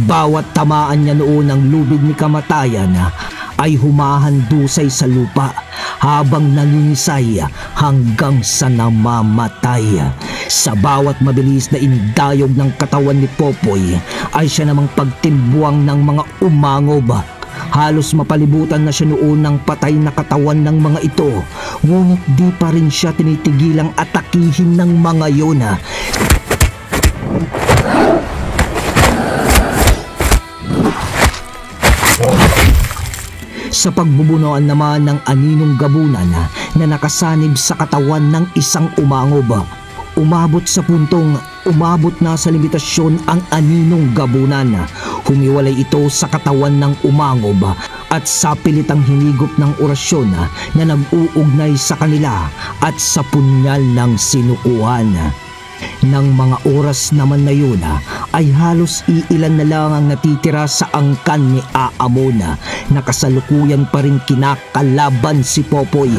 Bawat tamaan niya noon ng lubid ni kamatayan ay humahandusay sa lupa habang nangingisay hanggang sa namamatay. Sa bawat mabilis na indayog ng katawan ni Popoy ay siya namang pagtimbuang ng mga umangob. Halos mapalibutan na siya noon ng patay na katawan ng mga ito, ngunit di pa rin siya tinitigilang atakihin ng mga yun. Sa pagbubunuan naman ng aninong gabunan na nakasanib sa katawan ng isang umangob, umabot sa puntong umabot na sa limitasyon ang aninong gabunan. Humiwalay ito sa katawan ng umangob at sa pilitang hinigop ng orasyon na nag-uugnay sa kanila at sa punyal ng sinukuhan. Nang mga oras naman na yun ay halos iilan na lang ang natitira sa angkan ni Aamon na kasalukuyan pa rin kinakalaban si Popoy.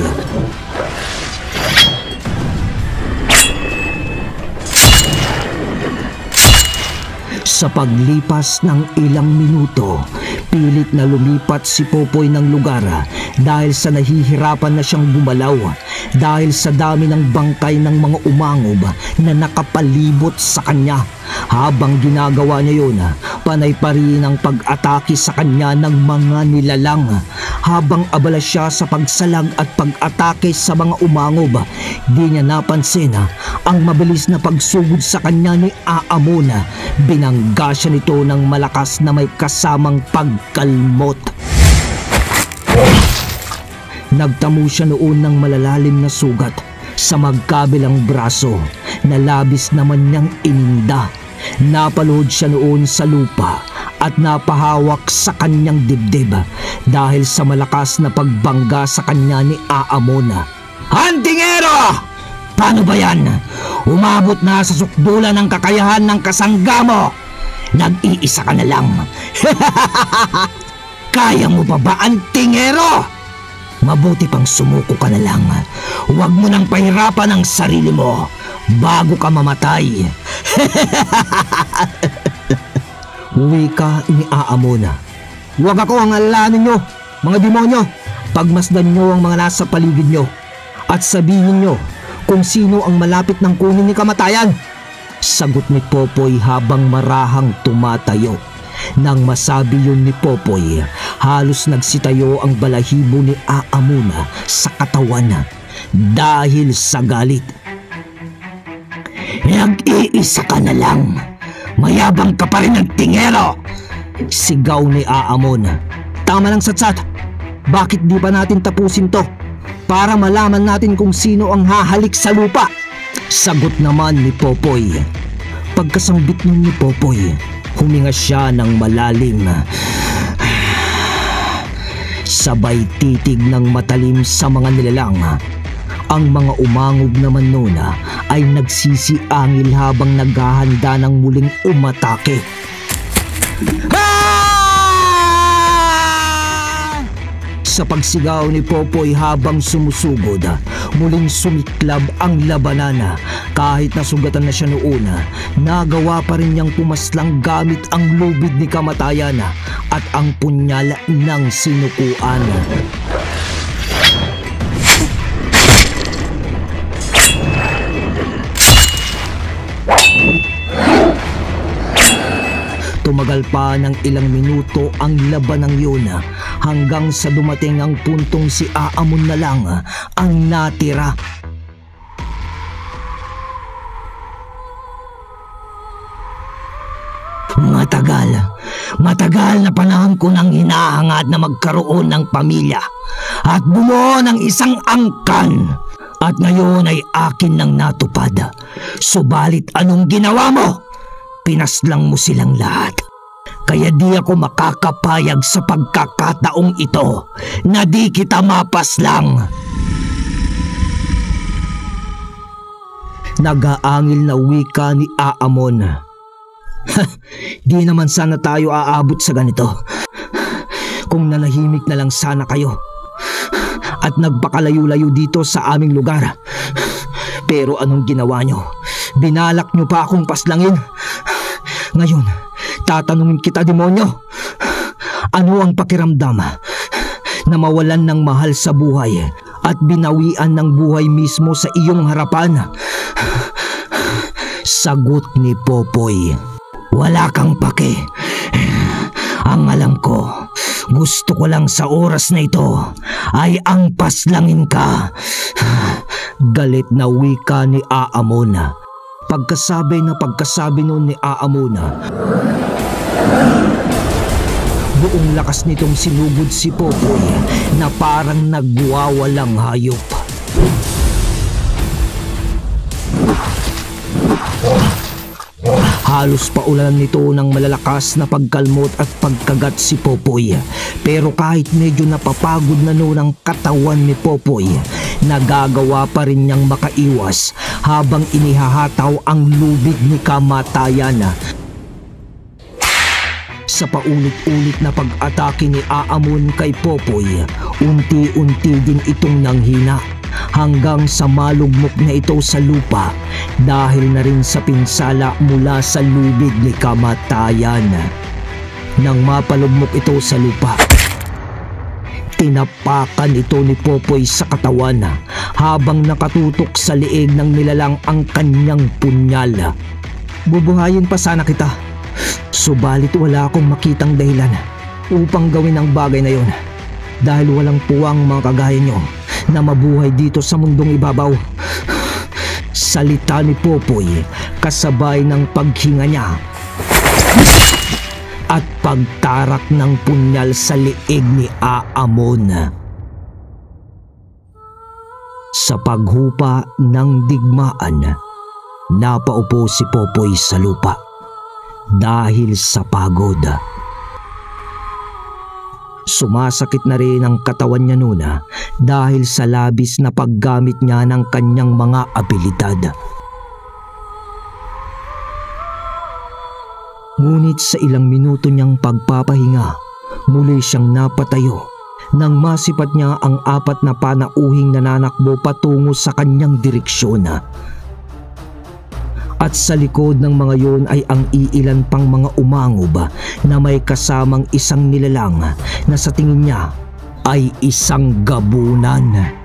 Sa paglipas ng ilang minuto, pilit na lumipat si Popoy ng lugar dahil sa nahihirapan na siyang gumalaw dahil sa dami ng bangkay ng mga umangob na nakapalibot sa kanya. Habang ginagawa niya yun, panay pa rin ang pag-atake sa kanya ng mga nilalang. Habang abala siya sa pagsalag at pag-atake sa mga umangob, di niya napansin ang mabilis na pagsugod sa kanya ni Aamon. Binangga siya nito ng malakas na may kasamang pagkalmot. Nagtamo siya noon ng malalalim na sugat sa magkabilang braso na labis naman niyang ininda. Napaluhod siya noon sa lupa at napahawak sa kanyang dibdib dahil sa malakas na pagbangga sa kanya ni Aamon. "Handingero! Paano ba yan? Umabot na sa sukdulan ng kakayahan ng kasangga mo! Nag-iisa ka na lang. Kaya mo pa ba, antingero? Mabuti pang sumuko ka na lang. Huwag mo nang pahirapan ang sarili mo bago ka mamatay. Wika ni Aamon. Huwag ako ang alalahanin nyo, mga demonyo. Pagmasdan nyo ang mga nasa paligid nyo at sabihin nyo kung sino ang malapit ng kunin ni kamatayan. Sagot ni Popoy habang marahang tumatayo. Nang masabi yun ni Popoy, halos nagsitayo ang balahibo ni Aamon sa katawan dahil sa galit. Nag-iisa ka na lang. Mayabang ka pa rin, antingero! Sigaw ni Aamon. Tama lang, Satsat. Bakit di pa natin tapusin to? Para malaman natin kung sino ang hahalik sa lupa. Sagot naman ni Popoy. Pagkasambit nun ni Popoy, huminga siya ng malalim. Sabay titig ng matalim sa mga nilalang. Ang mga umangob naman noon ay nagsisiangil habang naghahanda ng muling umatake. Sa pagsigaw ni Popoy habang sumusugod, muling sumiklab ang labanan. Kahit nasugatan na siya noon, nagawa pa rin niyang pumaslang gamit ang lubid ni kamatayan at ang punyal ng sinukuan. Tumagal pa ng ilang minuto ang labanang yun hanggang sa dumating ang puntong si Aamon na lang ang natira. Matagal na panahon ko nang hinahangad na magkaroon ng pamilya at bumuo ng isang angkan. At ngayon ay akin nang natupad. Subalit anong ginawa mo? Pinaslang mo silang lahat. Kaya di ako makakapayag sa pagkakataong ito na di kita mapaslang. Nag-aangil na wika ni Aamon. Di naman sana tayo aabot sa ganito. Kung nanahimik na lang sana kayo at nagpakalayo-layo dito sa aming lugar. Pero anong ginawa nyo? Binalak nyo pa akong paslangin. Ngayon, tatanungin kita, demonyo. Ano ang pakiramdam na mawalan ng mahal sa buhay at binawian ng buhay mismo sa iyong harapan? Sagot ni Popoy. Wala kang pake. Ang alam ko, gusto ko lang sa oras na ito ay ang paslangin ka. Galit na wika ni Aamon. Pagkasabi noon ni Aamon, buong lakas nitong sinugod si Popoy na parang nagwawalang hayop. Halos paulan nito ng malalakas na pagkalmot at pagkagat si Popoy. Pero kahit medyo napapagod na noon ang katawan ni Popoy, nagagawa pa rin niyang makaiwas habang inihahataw ang lubid ni kamatayan. Sa paulit-ulit na pag-atake ni Aamon kay Popoy, unti-unti din itong nanghina hanggang sa malugmok na ito sa lupa dahil na rin sa pinsala mula sa lubid ni kamatayan. Nang mapalugmok ito sa lupa, tinapakan ito ni Popoy sa katawan habang nakatutok sa liig ng nilalang ang kanyang punyal. Bubuhayin pa sana kita, subalit wala akong makitang dahilan upang gawin ang bagay na yon dahil walang puwang mga kagaya nyo na mabuhay dito sa mundong ibabaw. Salita ni Popoy kasabay ng paghinga niya at pagtarak ng punyal sa liig ni Aamon. Sa paghupa ng digmaan, napaupo si Popoy sa lupa dahil sa pagod. Sumasakit na rin ang katawan niya noon dahil sa labis na paggamit niya ng kanyang mga abilidad. Ngunit sa ilang minuto niyang pagpapahinga, muli siyang napatayo nang masipat niya ang 4 na panauhing nananakbo patungo sa kanyang direksyon. At sa likod ng mga yon ay ang iilan pang mga umangob na may kasamang isang nilalang na sa tingin niya ay isang gabunan.